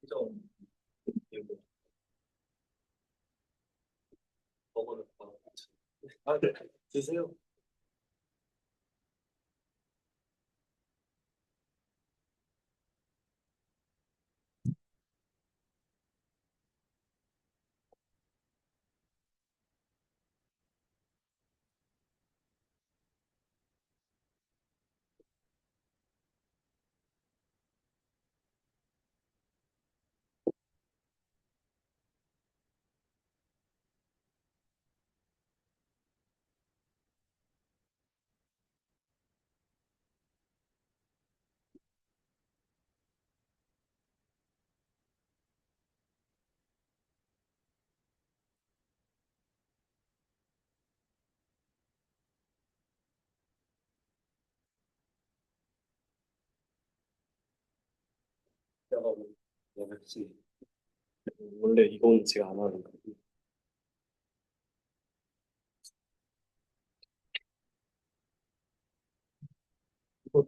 좀 이거 먹어도 아, 네. 드세요. 내가 내가 그치. 원래 이건 제가 안 하는 거. 이거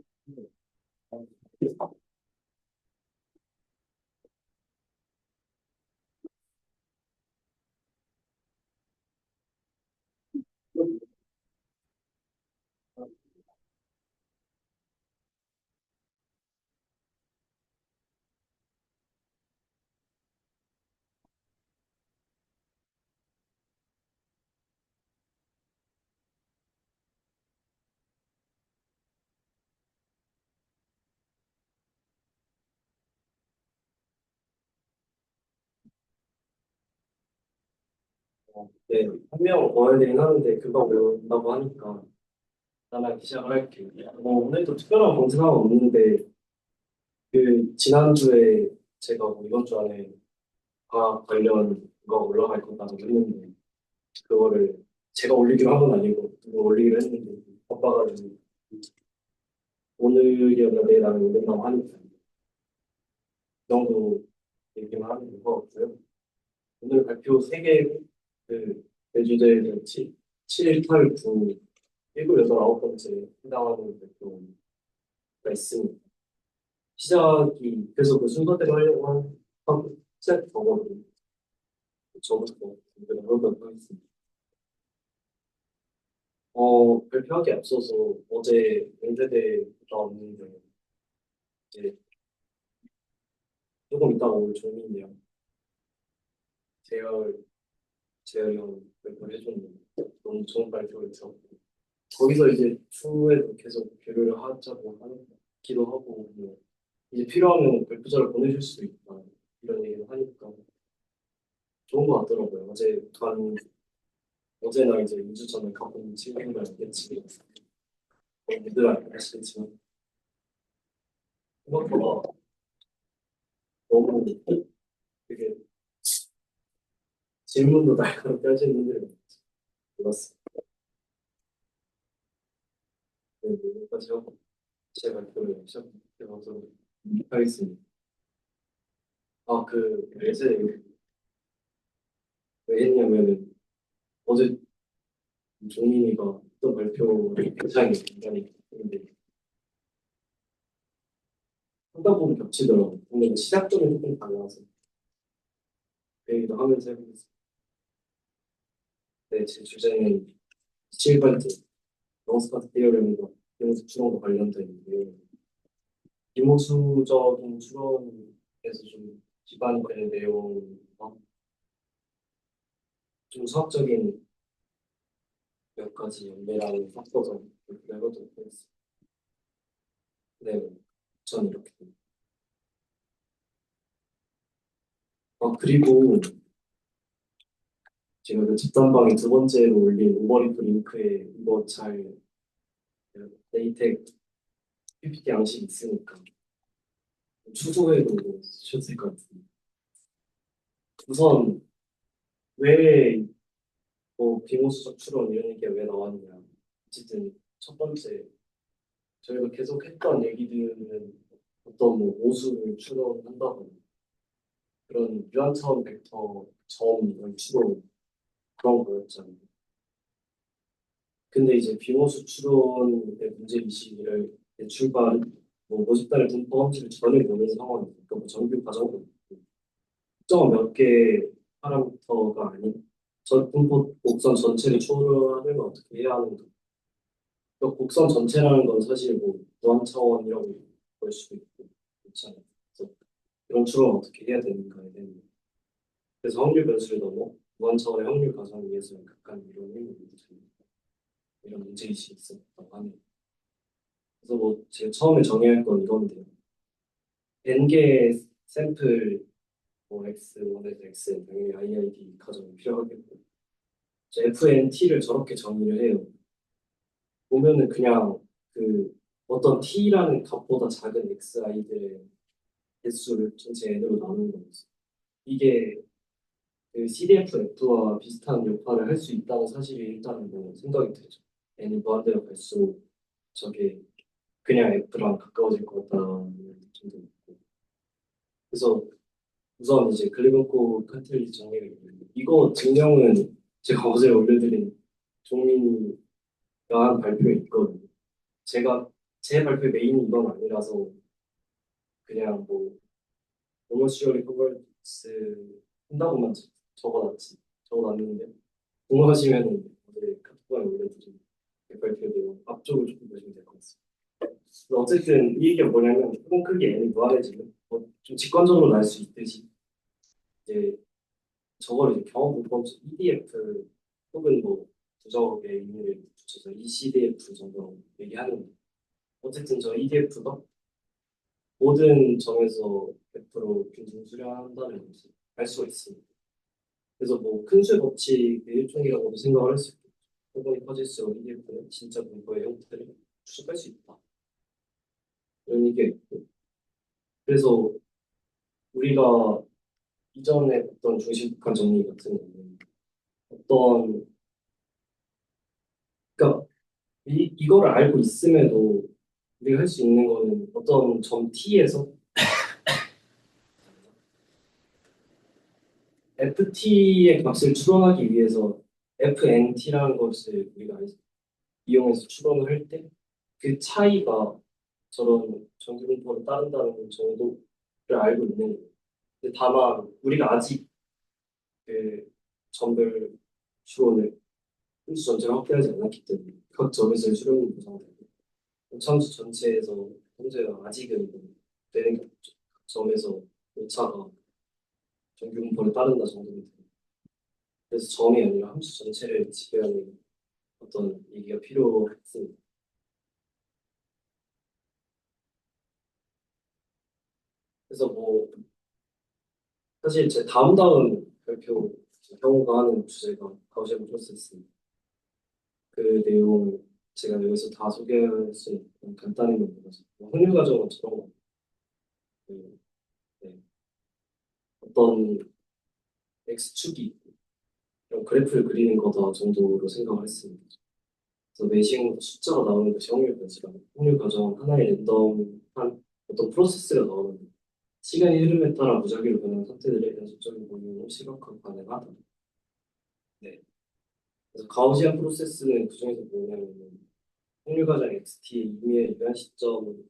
네, 한 명 넣어야 되긴 하는데 금방 외운다고 하니까 나랑 시작을 할게. 오늘도 특별한 검사가 없는데 지난주에 제가 이번 주 안에 과학 관련 거 올라갈 거다고 했는데 그거를 제가 올리기로 한 건 아니고 누가 올리기로 했는데 바빠가지고 오늘이었나 내일 안에 올린다고 하니까 그 정도 얘기만 하는 거 같고요. 오늘 발표 3개고 대주제는 7, 8, 9, 1, 8, 9번째 해당하는 발표가 있습니다. 시작이 그래서 그 순서대로 하려고 하고 시작 방법은 저부터 해보도록 하겠습니다. 발표하기 앞서서 어제 연세대 나왔는데 이제 조금 이따가 올 종민이랑 재열 재열이 형 발표를 해줬는데 너무 좋은 발표를 해서 거기서 이제 추후에도 계속 교류를 하자고 하는 기도 하고 뭐 이제 필요하면 발표자를 보내줄 수도 있다 이런 얘기를 하니까 좋은 것 같더라고요. 어제나 이제 2주 전에 갖고 있는 친구들 얘기 얘들 아시겠지만 생각보다 너무 되게 질문도 날카롭게 하시는 분들이 많았어요. 네, 여기까지 하고 제 발표를 시작해보도록 하겠습니다. 예제 왜 했냐면은 어제 종민이가 어떤 발표를 굉장히 했는데 하다 보면 겹치더라고요. 근데 시작점이 조금 달라서 그 얘기도 하면서 해보겠습니다. 네, 제 주제는 7번째 롱스카트 디어렘과 비모수 추론과 관련된 내용. 비모수적인 추론에서 좀 기반이 되는 내용과 좀 수학적인 몇 가지 연계랑 섞어서 발표를 해보도록 하겠습니다. 네, 전 이렇게. 그리고 제가 그 집단방에 두 번째로 올린 오버리프 링크에 이거 잘 레이텍 PPT 양식 있으니까 추후에도 쓰셨을 것 같은데 우선 왜 비모수적 추론 이런 얘기가 왜 나왔냐. 어쨌든 첫 번째 저희가 계속 했던 얘기들은 어떤 오수를 추론한다거나 그런 유한차원 벡터 점 이런 추론 그런 거였잖아요. 근데 이제 비모수 추론의 문제 의식을 출발 모집단의 분포 함수를 전혀 모르는 상황이니까 뭐 정규 과정도 있고 특정 몇 개 파라미터가 아닌 전 분포 곡선 전체를 초월하려면 어떻게 해야 하는가. 그 곡선 전체라는 건 사실 뭐 무한 차원이라고 볼 수도 있고 그렇잖아요. 그래서 이런 추론을 어떻게 해야 되는가에 대한 그래서 확률 변수를 넘어 무한 차원의 확률 가상을 위해서 극한 이론을 이런 문제의식이 있었다고 하네요. 그래서 뭐 제가 처음에 정의할 건 이건데요. n개의 샘플 뭐 x1에서 xn 당연히 IID 가정이 필요하겠고 FNT를 저렇게 정의를 해요. 보면은 그냥 그 어떤 t라는 값보다 작은 xi들의 개수를 전체 n으로 나누는 거였어요. 이게 그 CDF-F와 비슷한 역할을 할 수 있다는 사실이 일단 뭐 생각이 되죠. n이 무한대로 갈수록 저게 그냥 F랑 가까워질 것 같다는 느낌도 있고. 그래서 우선 이제 글리본코 카틀리 정리를 했는데 이거 증명은 제가 어제 올려드린 종민이가 한 발표에 있거든요. 제가 제 발표 메인이 이건 아니라서 그냥 뭐 오머시어리 커버리스 한다고만 적어놨는데 궁금하시면 어제 카톡방에 올려드린 그 발표 내용 앞쪽을 조금 보시면 될 것 같습니다. 그래서 어쨌든 이 얘기가 뭐냐면 표본 크기 n이 무한해지면 좀 직관적으로 날 수 있듯이 이제 저걸 이제 경험 문법 EDF 혹은 뭐 부정의 의미를 붙여서 ECDF 정도로 얘기하는데 어쨌든 저 EDF가 모든 점에서 100% 균등 수렴한다는 것을 알 수가 있습니다. 그래서 뭐 큰 수의 법칙의 일종이라고도 생각을 할 수 있고 표본이 커질수록 EDF는 진짜 문법의 형태를 추적할 수 있다. 이런 얘기가 있고 그래서 우리가 이전에 어떤 중심북한 정리 같은 경우는 어떤 그러니까 이거를 알고 있음에도 우리가 할 수 있는 거는 어떤 점 T에서 FT의 값을 추론하기 위해서 FNT라는 것을 우리가 이용해서 추론을 할 때 그 차이가 저런 정규 분포를 따른다는 정도를 알고 있는 거예요. 근데 다만 우리가 아직 그 점별 추론을 함수 전체를 확대하지 않았기 때문에 각 점에서의 수렴이 보장되고 참수 전체에서 현재가 아직은 되는 게 없죠. 각 점에서 오차가 정규 분포를 따른다 정도는 돼요. 그래서 점이 아니라 함수 전체를 지배하는 어떤 얘기가 필요했습니다. 그래서 뭐 사실 제 다음 발표 경우가 하는 주제가 가우시안 프로세스입니다. 그 내용을 제가 여기서 다 소개할 수 있는 간단히 넘어가서 확률 과정처럼 그, 네, 어떤 x축이 있고 이런 그래프를 그리는 거다 정도로 생각을 했습니다. 그래서 매칭 숫자가 나오는 것이 확률 변수라고 확률 과정은 하나의 랜덤한 어떤 프로세스가 나오는데 시간이 흐름에 따라 무작위로 변하는 상태들의 연속적인 모임으로 시각화 가능하다. 네. 그래서 가우시안 프로세스는 그중에서 뭐냐면 확률 과정 XT의 임의의 유한 시점은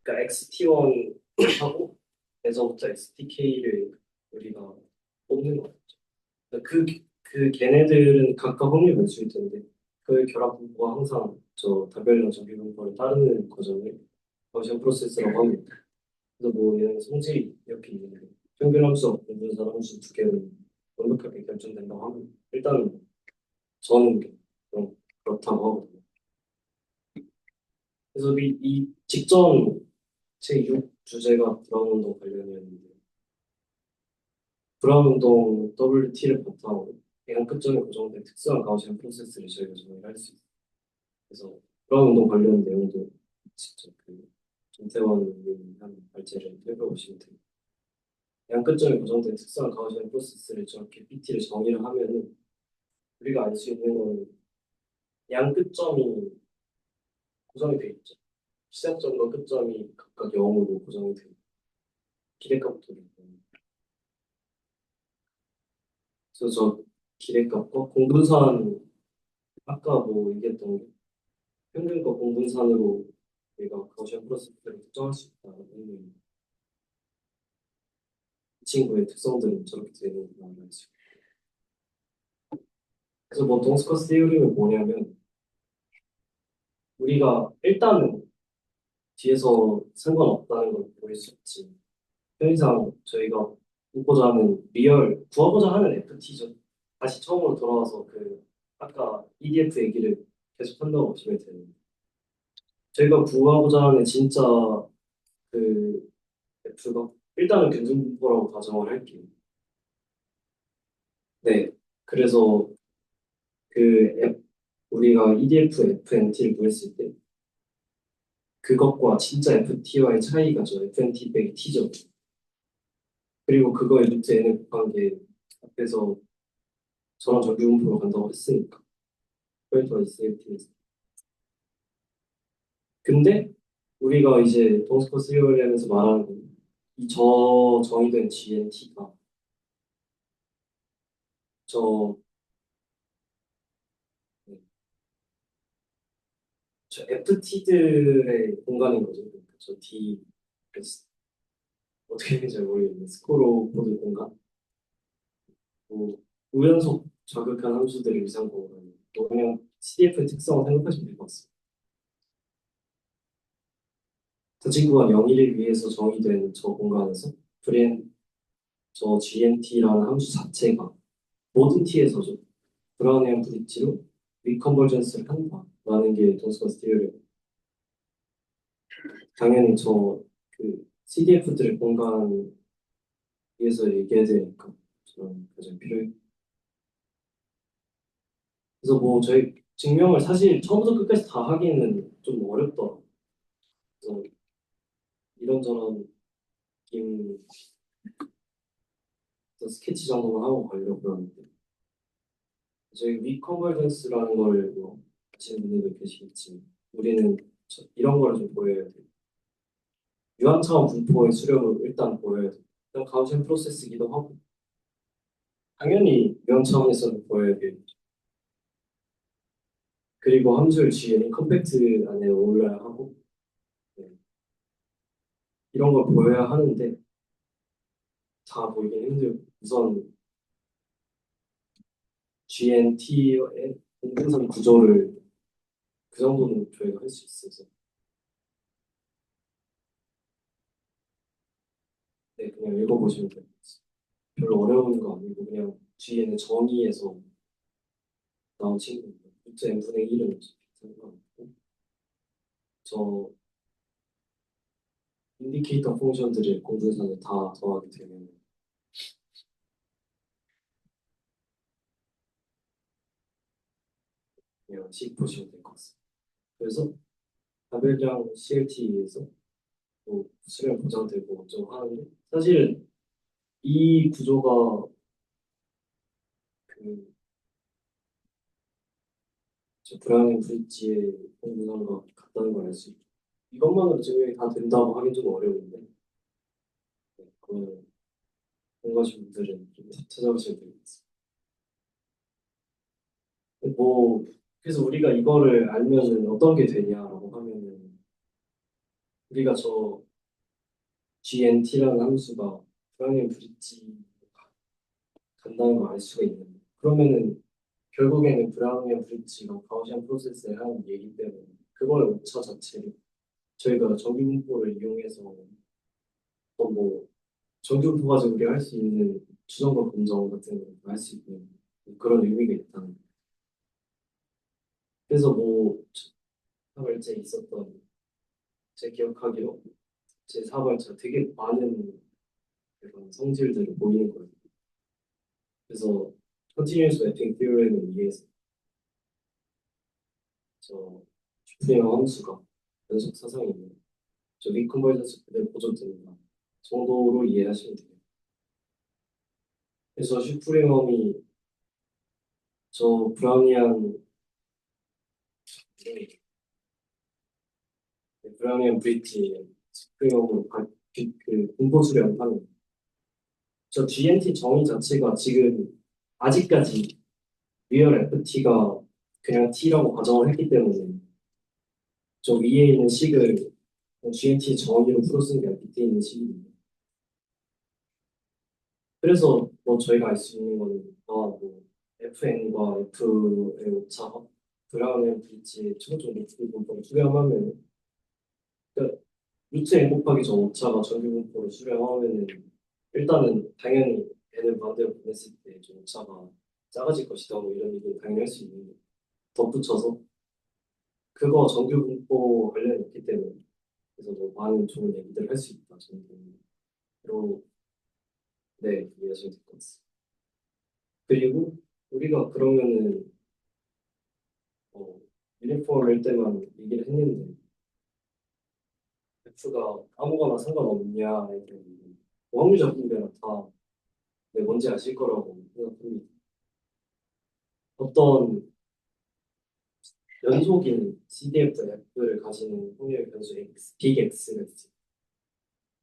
그러니까 XT1하고 에서부터 XTK를 우리가 뽑는 거죠. 그 걔네들은 각각 확률 변수일 텐데 그 결합 분포가 항상 저 답변이나 정비 분포를 따르는 과정을 가우시안 프로세스라고 합니다. 그래서 뭐 얘는 성질이 이렇게 있는데 평균 함수, 분분산 함수 두 개는 완벽하게 결정된다고 하면 일단은 저는 좀 그렇다고 하거든요. 그래서 이 직전 제6 주제가 브라운 운동 관련이었는데 브라운 운동 WT를 바탕으로 대한 끝점에 고정된 특수한 가우시안 프로세스를 저희가 정의할 수 있어요. 그래서 브라운 운동 관련 내용도 직접 그 김태원 의원이 한 발제를 살펴보시면 됩니다. 대한 끝점에 고정된 특수한 가우시안 프로세스를 저렇게 PT를 정의를 하면은 우리가 알 수 있는 건 양 끝점이 고정이 돼 있죠. 시작점과 끝점이 각각 0으로 고정이 되고 기대값도 있고 그래서 저 기대값과 공분산 아까 뭐 얘기했던 게 평균과 공분산으로 우리가 가우시안 프로세스를 특정할 수 있다는 의미 친구의 특성들은 저렇게 되는구나 알았어요. 그래서 뭐 동스커스 테오리는 뭐냐면 우리가 일단은 뒤에서 상관없다는 걸 보일 수 있지. 편의상 저희가 구하고자 하는 구하고자 하는 FT죠. 다시 처음으로 돌아와서 그 아까 EDF 얘기를 계속 한다고 보시면 되는데 저희가 구하고자 하는 진짜 그 F가 일단은 균등분포라고 가정을 할게요. 네. 그래서 우리가 EDF FNT를 구했을 때 그것과 진짜 FT와의 차이가 저 FNT 빼기 T죠. 그리고 그거에 루트 N을 곱한 게 앞에서 저런 정규분포로 간다고 했으니까 그래서 SFT에서 근데 우리가 이제 동스코 시리얼에서 말하는 건이저 정의된 GNT가 저, 저 FT들의 공간인 거죠. 그러니까 저 D 어떻게 되는지 잘 모르겠는데 스코로 코드 공간 뭐 우연속 자극한 함수들의 위상 공간 뭐 그냥 CDF의 특성을 생각하시면 될 것 같습니다. 저 친구가 영의를 위해서 정의된 저 공간에서 저 GNT라는 함수 자체가 모든 T에서죠. 브라운이한 브릿지로 리컨버전스를 한다라는 게 동스컨스 티어리. 당연히 저 그 CDF들의 공간 위해서 얘기해야 되니까 저는 가장 필요해. 그래서 뭐 저희 증명을 사실 처음부터 끝까지 다 하기는 좀 어렵더라. 그래서 이런저런 느낌 스케치 정도만 하고 가려고 그러는데 저희 리컨버전스라는 걸뭐 아시는 분들도 계시겠지만 우리는 이런 거를 좀 보여야 돼요. 유한차원 분포의 수렴을 일단 보여야 돼요. 일단 가우시안 프로세스기도 하고 당연히 유한차원에서는 보여야 돼요. 그리고 함수를 GN이 컴팩트 안에 올라야 하고 네. 이런 걸 보여야 하는데 다 보이긴 힘들고 우선 GNT의 공분선 구조를 그 정도는 저희가 할 수 있어서 네, 그냥 읽어보시면 돼요. 별로 어려운 거 아니고 그냥 GN의 정의에서 나온 친구입니다. 루트 n분의 1은 상관없고 저 인디케이터 펑션들의 공분선을 다 더하게 되면 그냥 식 보시면 될 것 같습니다. 그래서 가별량 CLT에서 또 수량 보장되고 좀 하는데 사실 이 구조가 그 브라운 브릿지의 공분선과 같다는 걸 알 수 있고 이것만으로 증명이 다 된다고 하긴 좀 어려운데 네, 그거는 공부하신 분들은 좀 찾아보시면 되겠습니다. 뭐 그래서 우리가 이거를 알면은 어떤 게 되냐라고 하면은 우리가 저 GNT라는 함수가 브라운 브릿지 간다는 걸 알 수가 있는데 그러면은 결국에는 브라우니안 브릿지가 가우시안 프로세스에 하는 얘기 때문에 그거의 오차 자체를 저희가 정규분포를 이용해서 또 뭐 정규분포 가지고 우리가 할 수 있는 추정과 검정 같은 걸 할 수 있는 그런 의미가 있다는 거예요. 그래서 뭐 사발제 있었던 제 기억하기로 제 사발자 되게 많은 그런 성질들을 보이는 거예요. 그래서 컨티뉴어스 매핑 티오리를 이해해서 저 슈프리머 함수가 연속 사상이 있는 저 리컨버전스 그대로 보존된다 정도로 이해하시면 돼요. 그래서 슈프리멈이 저 브라우니안 브릿지 슈프리멈으로 그 분포 수렴하는 저 GNT 정의 자체가 지금 아직까지 리얼 FT가 그냥 T라고 가정을 했기 때문에 저 위에 있는 식을 GNT 정의로 풀어 쓴 게 아니라 밑에 있는 식입니다. 그래서 뭐 저희가 알 수 있는 거는 뭐 FN과 F의 오차가 브라운의 브릿지의 최고점 높이 분포를 수렴하면 그러니까 루트 n 곱하기 저 오차가 정규 분포를 수렴하면은 일단은 당연히 n을 반대로 보냈을 때 저 오차가 작아질 것이다 뭐 이런 얘기를 당연히 할 수 있는데 덧붙여서 그거 정규 분포 관련이 있기 때문에 그래서 뭐 많은 좋은 얘기들 할 수 있다 저는 그리고 네 이해하시면 될 것 같습니다. 그리고 우리가 그러면은 유니폼일 때만 얘기를 했는데 F가 아무거나 상관없냐에 대한 뭐 확률적 분배가 다 네, 뭔지 아실 거라고 생각합니다. 어떤 연속인 CDF F를 가지는 확률 변수 X, 빅 X가 있어요.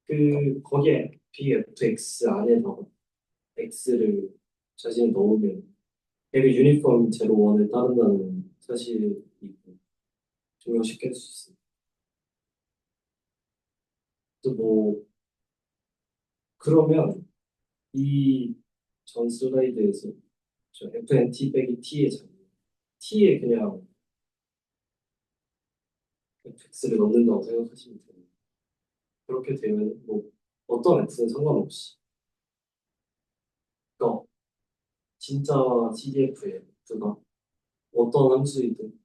그 거기에 BFX 안에다가 X를 자신을 넣으면 걔가 유니폼 제로 원을 따른다는 사실이 증명시킬 수 있어요. 또 뭐 그러면 이 전 슬라이드에서 저 FNT 빼기 T의 장면 T에 그냥 Fx를 넣는다고 생각하시면 돼요. 그렇게 되면 뭐 어떤 X는 상관없이 그러니까 진짜 CDF의 F가 어떤 함수이든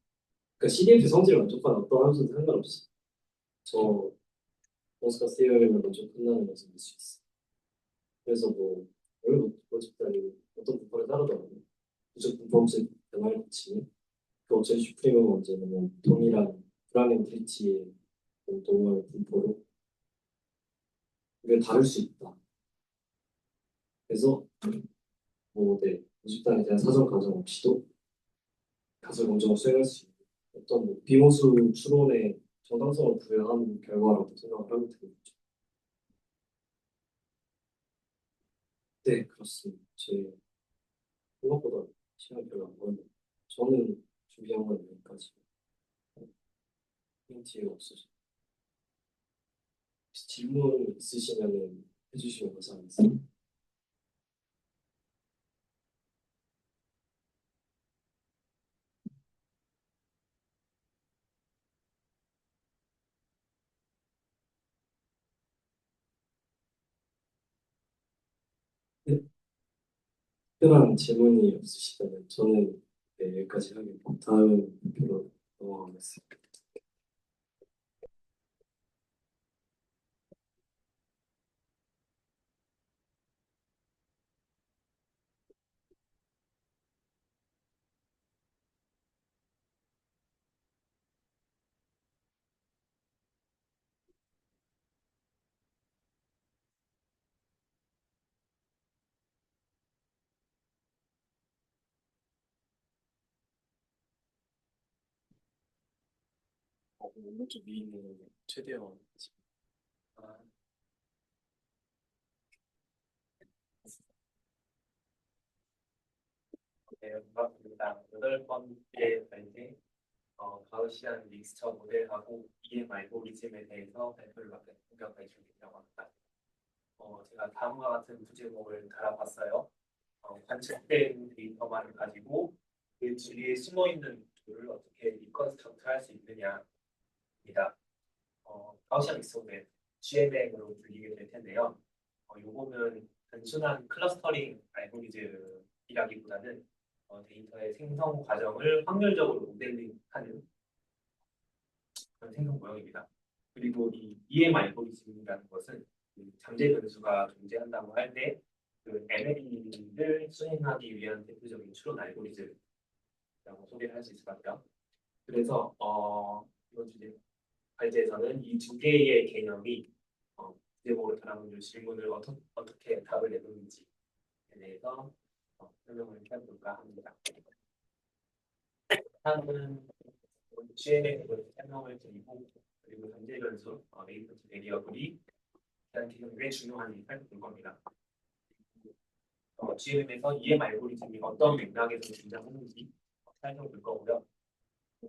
그러니까 CDF 성질을 만족하는 어떤 함수든 상관없이 저 버스가 세어리면 먼저 끝나는 것을 볼수 있어. 그래서 뭐 여기 어쨌든 어떤 분포를 따르더라도 무조건 분포 없이 변화를 거치면 그 어차피 슈프림은 언제는 뭐 동일한 불안행 브릿지의 동을 분포로 이게 다를 수 있다. 그래서 뭐 네, 무집단에 대한 사전 가정 없이도 가설 검증을 수행할 수 있는 어떤 뭐 비모수 추론의 정당성을 부여한 결과라고 생각을 하면 되겠죠. 네, 그렇습니다. 제 생각보다 시간이 별로 안 걸려요. 저는 준비한 건 여기까지. 힌트가 없어서 혹시 질문 있으시면 해주시면 감사하겠습니다. 네, 특별한 질문이 없으시다면 저는 네, 여기까지 하겠고 다음 표로 넘어가겠습니다. 오른쪽 위에 있는 최대한 아, 네, 반갑습니다. 여덟 번째 발제 가우시안 믹스처 모델하고 EM 알고리즘에 대해서 발표를 맡은 홍경배 주임이라고 합니다. 제가 다음과 같은 부제목을 달아봤어요. 관측된 데이터만을 가지고 그 주위에 숨어 있는 구조를 어떻게 리컨스트럭트 할 수 있느냐입니다. 가우시안 믹스 모델 GMM으로 불리게 될 텐데요. 요거는 단순한 클러스터링 알고리즘이라기보다는 데이터의 생성 과정을 확률적으로 모델링하는 그런 생성 모형입니다. 그리고 이 EM 알고리즘이라는 것은 그 잠재 변수가 존재한다고 할 때 그 ML를 수행하기 위한 대표적인 추론 알고리즘이라고 소개를 할 수 있을 것 같아요. 그래서 이번 주제 과제에서는 이 두 개의 개념이 부제목으로 달아놓은 질문을 어떻게 답을 내놓는지에 대해서 설명을 해볼까 합니다. 다음은 GN에 설명을 드리고 그리고 현재 변수 레이턴트 베리어블이 대한 개념이 왜 중요한지 살펴볼 겁니다. GM에서 EM 알고리즘이 어떤 맥락에서 등장하는지 살펴볼 거고요.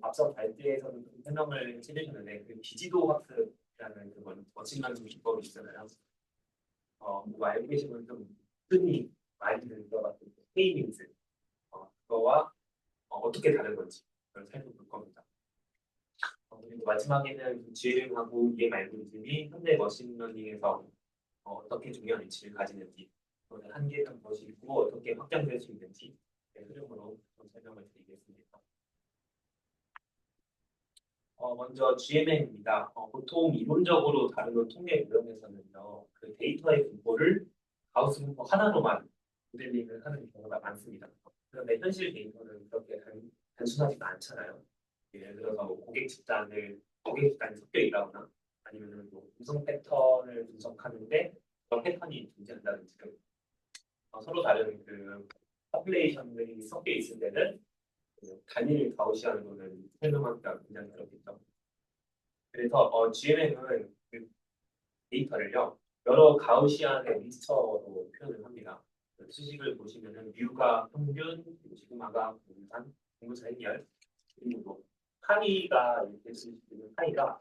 앞서 발제에서는 좀 설명을 해주셨는데 그 비지도 학습이라는 그 머신러닝 기법이 있잖아요. 뭐 알고 계신 분좀 흔히 많이 듣는 것 같은 K-means 그거와 어떻게 다른 건지 그걸 살펴볼 겁니다. 그리고 마지막에는 GLM하고 EM 알고리즘이 현대 머신러닝에서 어떻게 중요한 위치를 가지는지, 또는 한계가 무엇이 있고 어떻게 확장될 수 있는지 흐름으로 좀 설명을 드리겠습니다. 먼저 GMM입니다. 보통 이론적으로 다루는 통계 유형에서는요, 그 데이터의 분포를 가우스 분포 하나로만 모델링을 하는 경우가 많습니다. 그런데 현실 데이터는 그렇게 단순하지가 않잖아요. 예를 들어서 뭐 고객 집단이 섞여 있다거나 아니면 뭐 음성 패턴을 분석하는데 그런 패턴이 존재한다든지 서로 다른 그 퍼플레이션들이 섞여 있을 때는 그 단일 가우시안으로는 설명하기가 굉장히 어렵겠죠. 그래서 GMM은 그 데이터를요 여러 가우시안의 믹스처로 표현을 합니다. 그 수식을 보시면은 뮤가 평균, 그리고 시그마가 분산, 분모차 행렬, 그리고 뭐 파이가 이렇게 쓰시는 파이가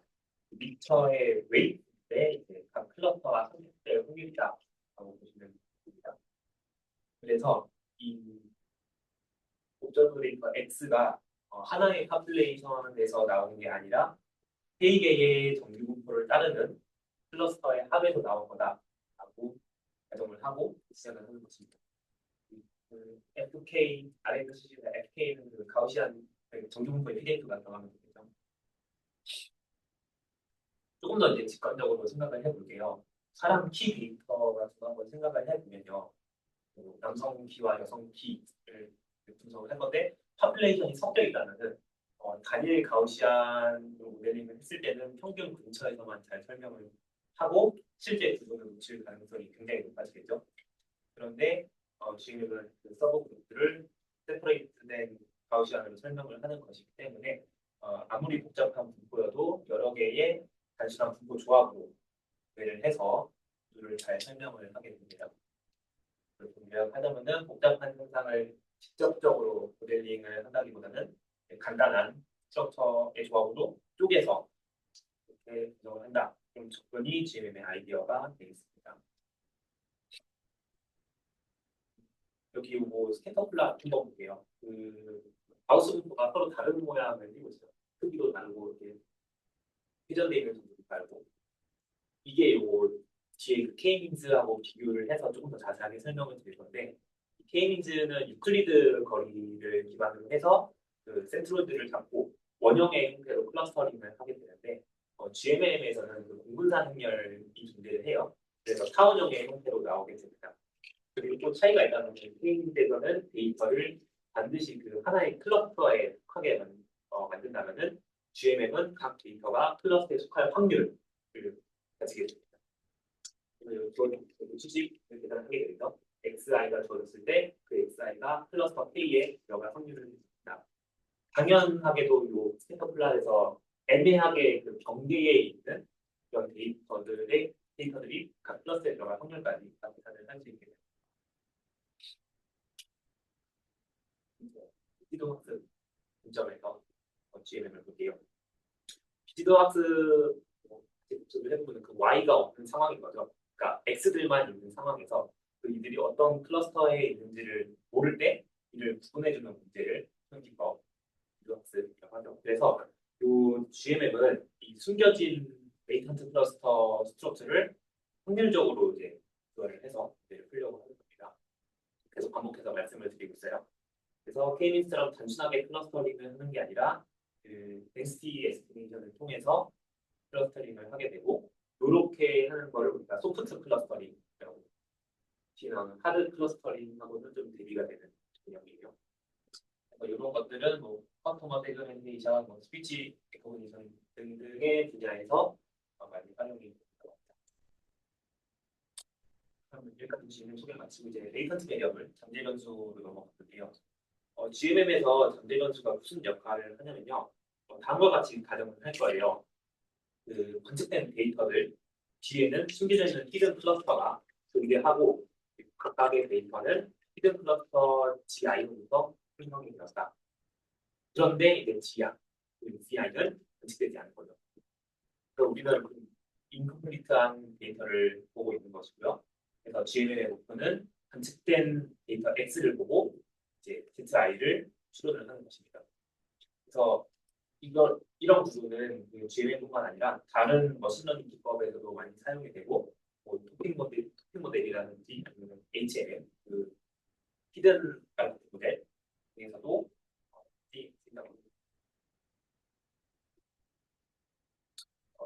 믹처의 웨이트인데 이제 각 클러스터와 선택될 확률이다라고 보시면 됩니다. 그래서 이 옵저버레이터 X가 하나의 팝플레이션에서 나오는 게 아니라 세 개의 정규 분포를 따르는 클러스터의 합에서 나온 거다라고 가정을 하고 시작을 하는 것입니다. FK 아래에서 쓰시는 FK는 그 가우시안 정규 분포의 PDF가 들어가면 되겠죠. 조금 더 이제 직관적으로 생각을 해볼게요. 사람 키 데이터 같은 거 한번 생각을 해보면요. 남성 키와 여성 키를 분석을 한 건데 파퓰레이션이 섞여 있다면은 단일 가우시안으로 모델링을 했을 때는 평균 근처에서만 잘 설명을 하고 실제 구조를 놓칠 가능성이 굉장히 높아지겠죠. 그런데 지금은 그 서브 그룹들을 세퍼레이트된 가우시안으로 설명을 하는 것이기 때문에 아무리 복잡한 분포여도 여러 개의 단순한 분포 조합으로 구별을 해서 구조를 잘 설명을 하게 됩니다. 요약하자면은 복잡한 현상을 직접적으로 모델링을 한다기보다는 간단한 스트럭처의 조합으로 쪼개서 이렇게 구성을 한다. 그럼 접근이 GMM의 아이디어가 되겠습니다. 여기 뭐 스캐터 플롯 한번 볼게요. 그 마우스 분포가 서로 다른 모양을 띄고 있어요. 크기도 다르고 이렇게 회전되어 있는 부분도 다르고 이게 요 뒤에 그 K-밍즈하고 비교를 해서 조금 더 자세하게 설명을 드릴 건데 K-밍즈는 유클리드 거리를 기반으로 해서 그 센트로이드를 잡고 원형의 형태로 클러스터링을 하게 되는데 GMM에서는 그 공분산 행렬이 존재를 해요. 그래서 타원형의 형태로 나오게 됩니다. 그리고 또 차이가 있다면 K-밍즈에서는 데이터를 반드시 그 하나의 클러스터에 속하게 만든다면은 GMM은 각 데이터가 클러스터에 속할 확률을 가지게 됩니다. 수식을 계산하게 되죠. xi가 주어졌을 때 그 xi가 클러스터 k에 들어갈 확률을 줍니다. 당연하게도 이 스캐터 플랫에서 애매하게 그 경계에 있는 이런 데이터들이 각 클러스에 들어갈 확률까지 계산을 할 수 있게 됩니다. 비지도학습 분점에서 GMM을 볼게요. 비지도학습 복습을 해보면 그 y가 없는 상황인 거죠. 그러니까 x들만 있는 상황에서 그 이들이 어떤 클러스터에 있는지를 모를 때 이를 구분해주는 문제를 푸는 기법 비교학습이라고 하죠. 그래서 이 GMM은 이 숨겨진 레이턴트 클러스터 스트럭처를 확률적으로 이제 그거를 해서 문제를 풀려고 하는 겁니다. 계속 반복해서 말씀을 드리고 있어요. 그래서 K-밍스처럼 단순하게 클러스터링을 하는 게 아니라 그 density 에스티메이션을 통해서 클러스터링을 하게 되고 이렇게 하는 거를 우리가 소프트 클러스터링이라고 지금 하드 클러스터링하고는 좀 대비가 되는 개념이에요. 이런 것들은 뭐 쿼터머 세그멘테이션, 뭐 스피치 레코그니션 등등의 분야에서 많이 활용이 됩니다. 그럼 여기까지 질문 소개 마치고 이제 레이턴트 매력을 잠재 변수로 넘어갔는데요. GMM에서 잠재 변수가 무슨 역할을 하냐면요. 다음과 같이 가정을 할 거예요. 그 관측된 데이터들 뒤에는 숨겨져 있는 히든 클러스터가 존재하고 각각의 데이터는 히든 클러스터 GI로부터 설명이 되었다. 그런데 이제 CI는 관측되지 않은 거죠. 그래서 우리는 인컴플리트한 데이터를 보고 있는 것이고요. 그래서 GMM의 목표는 관측된 데이터 X를 보고 이제 ZI를 추론을 하는 것입니다. 그래서 이런 구조는 그 GMM뿐만 아니라 다른 머신러닝 기법에서도 많이 사용이 되고, 뭐 토핑 모델이라든지 아니면 HMM, 그 히든 라이트 모델 중에서도 쓰인다고 합니다.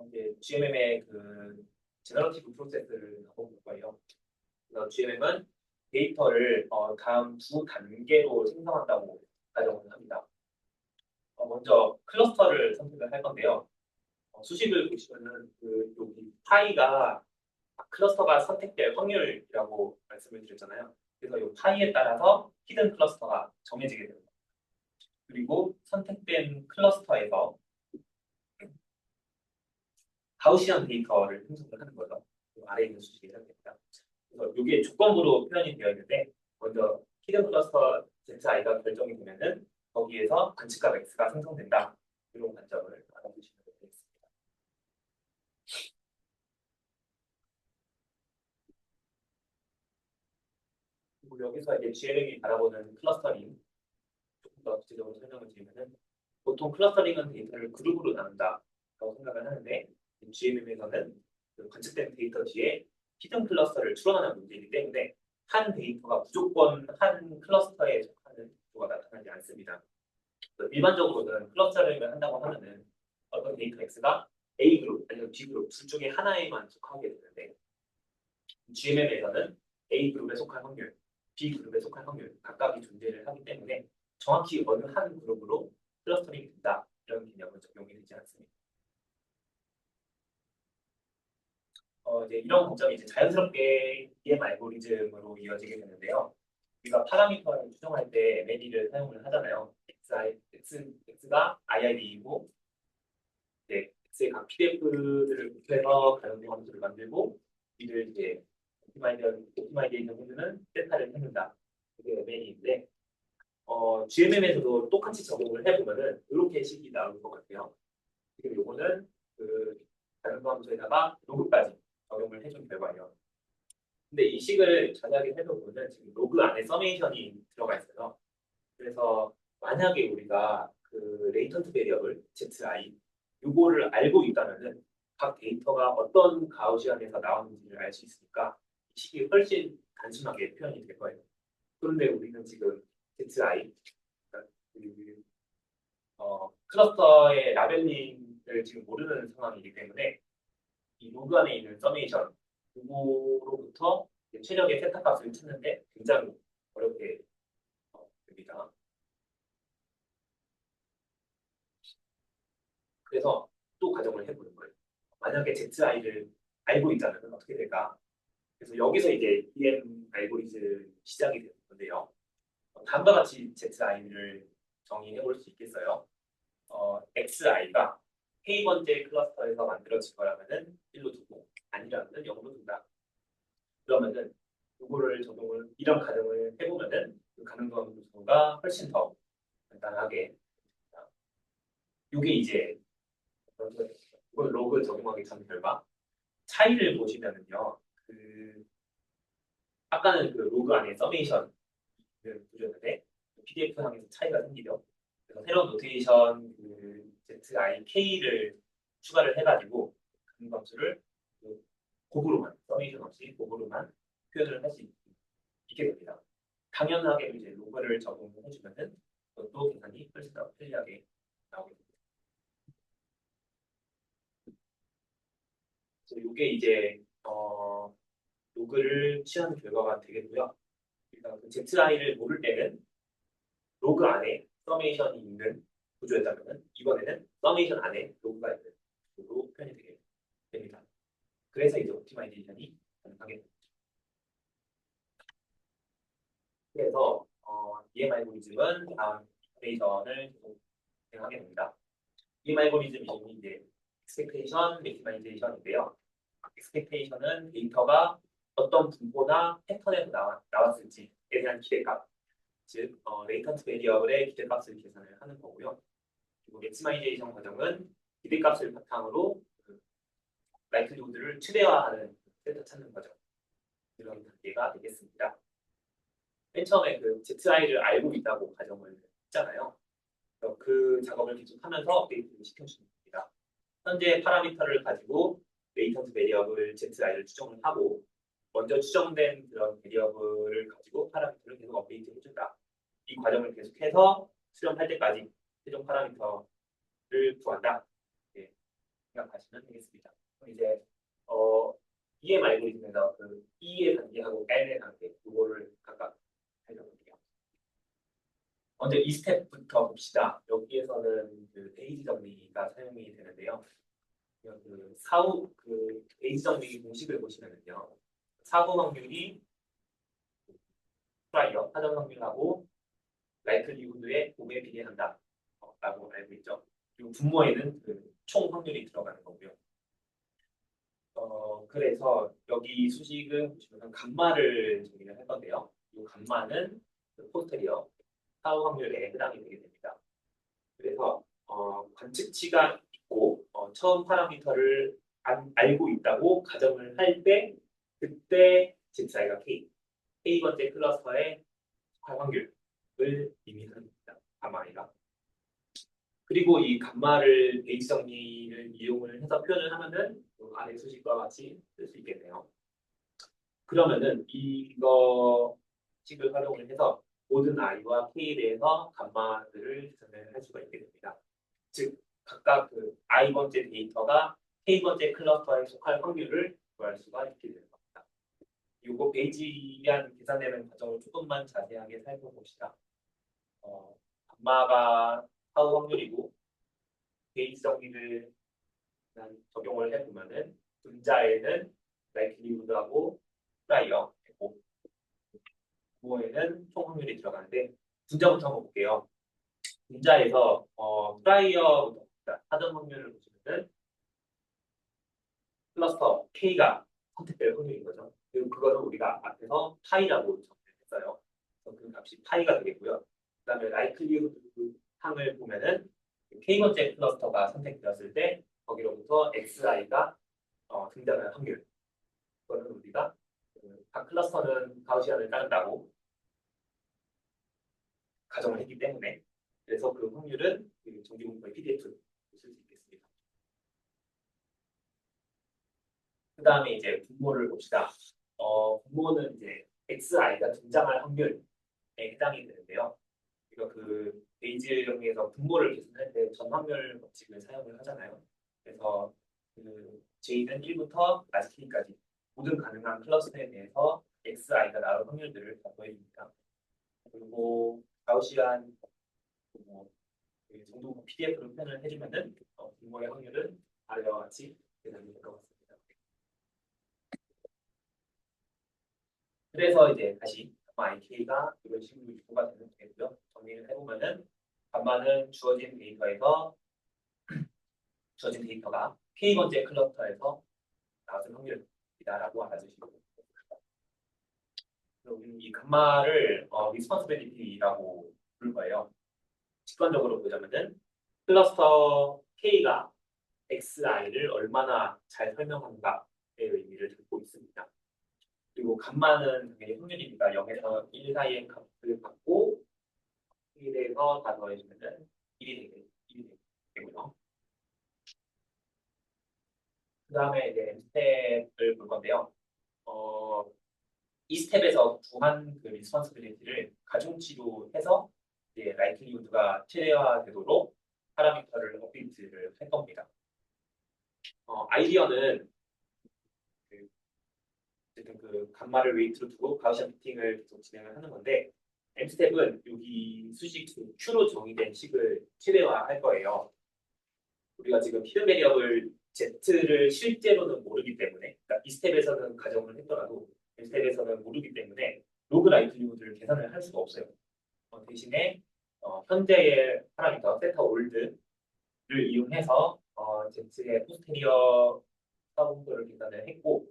이제 GMM의 그 제너러티브 프로세스를 한번 볼 거예요. 그래서 GMM은 데이터를 다음 두 단계로 생성한다고 가정을 합니다. 먼저 클러스터를 선택을 할 건데요. 수식을 보시면은 그 여기 파이가 클러스터가 선택될 확률이라고 말씀을 드렸잖아요. 그래서 이 파이에 따라서 히든 클러스터가 정해지게 됩니다. 그리고 선택된 클러스터에서 가우시안 데이터를 분석을 하는 거죠. 아래에 있는 수식이 해당됩니다. 그래서 이게 조건부로 표현이 되어 있는데, 먼저 히든 클러스터 ZI가 결정이 되면은 거기에서 관측값 X가 생성된다. 이런 관점을 알아두시면 되겠습니다. 그리고 여기서 이제 GLM이 바라보는 클러스터링 조금 더 구체적으로 설명을 드리면은, 보통 클러스터링은 데이터를 그룹으로 나눈다라고 생각을 하는데, GMM에서는 그 관측된 데이터 뒤에 히든 클러스터를 추론하는 문제이기 때문에 한 데이터가 무조건 한 클러스터에 속하는 구조가 나타나지 않습니다. 일반적으로는 클러스터링을 한다고 하면은 어떤 데이터 X가 A 그룹 아니면 B 그룹 둘 중에 하나에만 속하게 되는데, GMM에서는 A 그룹에 속할 확률, B 그룹에 속할 확률 각각이 존재를 하기 때문에 정확히 어느 한 그룹으로 클러스터링이 된다 이런 개념은 적용이 되지 않습니다. 이제 이런 관점이 이제 자연스럽게 EM 알고리즘으로 이어지게 되는데요. 우리가 파라미터를 추정할 때 MLE를 사용을 하잖아요. X가 IID이고, 이제 X의 각 PDF들을 곱해서 가정된 함수를 만들고, 이를 이제 옵티마이제이션 해주는 세타를 해준다. 그게 MLE인데, GMM에서도 똑같이 적용을 해보면은 이렇게 식이 나올 것 같아요. 지금 요거는 그 가정된 함수에다가 로그까지 적용을 해준 결과예요. 근데 이 식을 자세하게 살펴보면 지금 로그 안에 서메이션이 들어가 있어요. 그래서 만약에 우리가 그 레이턴트 베리어블 ZI 요거를 알고 있다면은 각 데이터가 어떤 가우시안에서 나오는지를 알 수 있으니까 이 식이 훨씬 단순하게 표현이 될 거예요. 그런데 우리는 지금 ZI 그러니까 그, 클러스터의 라벨링을 지금 모르는 상황이기 때문에 이 로그 안에 있는 서메이션 그거로부터 최적의 세타 값을 찾는데 굉장히 어렵게 됩니다. 그래서 또 가정을 해보는 거예요. 만약에 ZI를 알고 있다면 어떻게 될까? 그래서 여기서 이제 EM 알고리즘 시작이 되는 건데요. 다음과 같이 ZI를 정의해 볼 수 있겠어요. XI가 K번째 클러스터에서 만들어진 거라면은 1로 두고 아니라면은 0로 둔다. 그러면은 이거를 적용을 이런 가정을 해보면은 그 가능성 요소가 훨씬 더 간단하게 됩니다. 이게 이제 이걸 로그 적용하기 전 결과 차이를 보시면은요. 그 아까는 그 로그 안에 서메이션을 보셨는데 PDF상에서 차이가 생기죠. 그래서 새로운 노테이션 그 ZIK를 추가를 해가지고 가능함수를 그 곱으로만 서메이션 없이 곱으로만 표현을 할 수 있게 됩니다. 당연하게 이제 로그를 적용을 해주면은 그것도 계산이 훨씬 더 편리하게 나오게 됩니다. 그래서 이게 이제 로그를 취하는 결과가 되겠고요. 그러니까 그 ZI를 모를 때는 로그 안에 서메이션이 있는 구조였다면 이번에는 서메이션 안에 로그가 있는 구조로 표현이 되게 됩니다. 그래서 이제 옵티마이제이션이 가능하게 됩니다. 그래서 EM 알고리즘은 다음 오퍼레이션을 계속 진행하게 됩니다. EM 알고리즘 이름이 이제 expectation maximization인데요. expectation은 데이터가 어떤 분포나 패턴에서 나왔을지에 대한 기대값, 즉 레이턴트 베리어블의 기대값을 계산을 하는 거고요. 그리고 맥시마이제이션 과정은 기대값을 바탕으로 그 라이클리후드를 최대화하는 세타 찾는 과정 이런 단계가 되겠습니다. 맨 처음에 그 ZI를 알고 있다고 가정을 했잖아요. 그래서 그 작업을 계속하면서 업데이트를 시켜주는 겁니다. 현재 파라미터를 가지고 레이턴트 베리어블 ZI를 추정을 하고 먼저 추정된 그런 베리어블을 가지고 파라미터를 계속 업데이트 해준다. 이 과정을 계속해서 수렴할 때까지 최종 파라미터를 구한다. 네, 생각하시면 되겠습니다. 그럼 이제 EM 알고리즘에서 그 E의 단계하고 N의 단계 이거를 각각 살펴볼게요. 먼저 이 스텝부터 봅시다. 여기에서는 그 베이지 정리가 사용이 되는데요. 그 사후 그 베이지 정리 공식을 보시면은요. 사후 확률이 프라이어 사전 확률하고 라이클리후드의 5에 비례한다. 라고 알고 있죠. 그리고 분모에는 그 총 확률이 들어가는 거고요. 그래서 여기 수식은 보시면 감마를 정의를 할 건데요. 이 감마는 그 포스테리어 사후 확률에 해당이 되게 됩니다. 그래서 관측치가 있고 처음 파라미터를 알고 있다고 가정을 할 때 그때 ZI가 K번째 클러스터의 확률을 의미하는 겁니다. 감마이가. 그리고 이 감마를 베이지 정리를 이용을 해서 표현을 하면은 안의 수식과 같이 쓸 수 있겠네요. 그러면은 이거 식을 활용을 해서 모든 i와 k에 대해서 감마들을 계산을 할 수가 있게 됩니다. 즉 각각 그 i번째 데이터가 k번째 클러스터에 속할 확률을 구할 수가 있게 되는 겁니다. 이거 베이지안 계산되는 과정을 조금만 자세하게 살펴봅시다. 감마가 사후 확률이고 베이지 정리를 적용을 해보면은 분자에는 라이클리후드하고 프라이어 했고 부호에는 총 확률이 들어가는데 분자부터 한번 볼게요. 분자에서 프라이어부터 사전 확률을 보시면은 클러스터 K가 선택될 확률인 거죠. 그리고 그거를 우리가 앞에서 파이라고 정했어요. 그래서 그 값이 파이가 되겠고요. 그다음에 라이클리후드 항을 보면은 K번째 클러스터가 선택되었을 때 거기로부터 XI가 등장할 확률. 그거는 우리가 각 클러스터는 가우시안을 따른다고 가정을 했기 때문에 그래서 그 확률은 그 정기분포의 PDF로 쓸 수 있겠습니다. 그 다음에 이제 분모를 봅시다. 분모는 이제 XI가 등장할 확률에 해당이 되는데요. 우리가 그 베이지 정리에서 분모를 계산할 때 전확률 법칙을 사용을 하잖아요. 그래서 그 J는 1부터 K까지 모든 가능한 클러스터에 대해서 XI가 나올 확률들을 다 보여줍니다. 그리고 가우시안 뭐 정도 PDF로 표현을 해주면은 분모의 확률은 아래와 같이 계산이 될 것 같습니다. 그래서 이제 다시 감마 IK가 이런 식으로 유도가 되는 되고요. 정리를 해보면은 감마는 주어진 데이터가 K번째 클러스터에서 나왔을 확률이다라고 알아주시고 그리고 이 감마를 리스폰시빌리티라고 부를 거예요. 직관적으로 보자면은 클러스터 K가 XI를 얼마나 잘 설명하는가의 의미를 담고 있습니다. 그리고 감마는 당연히 확률이니까 0에서 1 사이의 값을 받고 1에서 다 더해주면 1이 되고요. 그 다음에 이제 스텝을 볼 건데요. 이 스텝에서 구한 그 리스폰시빌리티를 가중치로 해서 이제 라이클리후드가 최대화되도록 파라미터를 업데이트를 할 겁니다. 아이디어는 어쨌든 그 감마를 웨이트로 두고 가우시안 피팅을 계속 진행을 하는 건데 M스텝은 여기 수식 Q로 정의된 식을 최대화할 거예요. 우리가 지금 히든 베리어블 Z를 실제로는 모르기 때문에 그러니까 이 스텝에서는 가정을 했더라도 M스텝에서는 모르기 때문에 로그 라이클리후드를 계산을 할 수가 없어요. 대신에 현재의 파라미터 세타 올드를 이용해서 Z의 포스테리어 사분포를 계산을 했고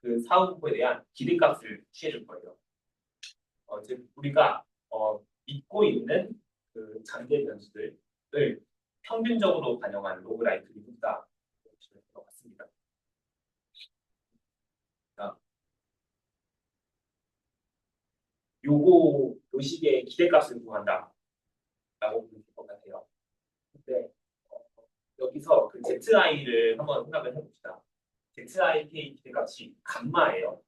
그 사분포에 대한 기대값을 취해줄 거예요. 즉 우리가 믿고 있는 그 잠재 변수들을 평균적으로 반영한 로그 라이클리후드다 보시면 될 것 같습니다. 요 식의 기대값을 구한다라고 보면 될 것 같아요. 근데 여기서 그 zi를 한번 생각을 해봅시다. zik 기대값이 감마예요.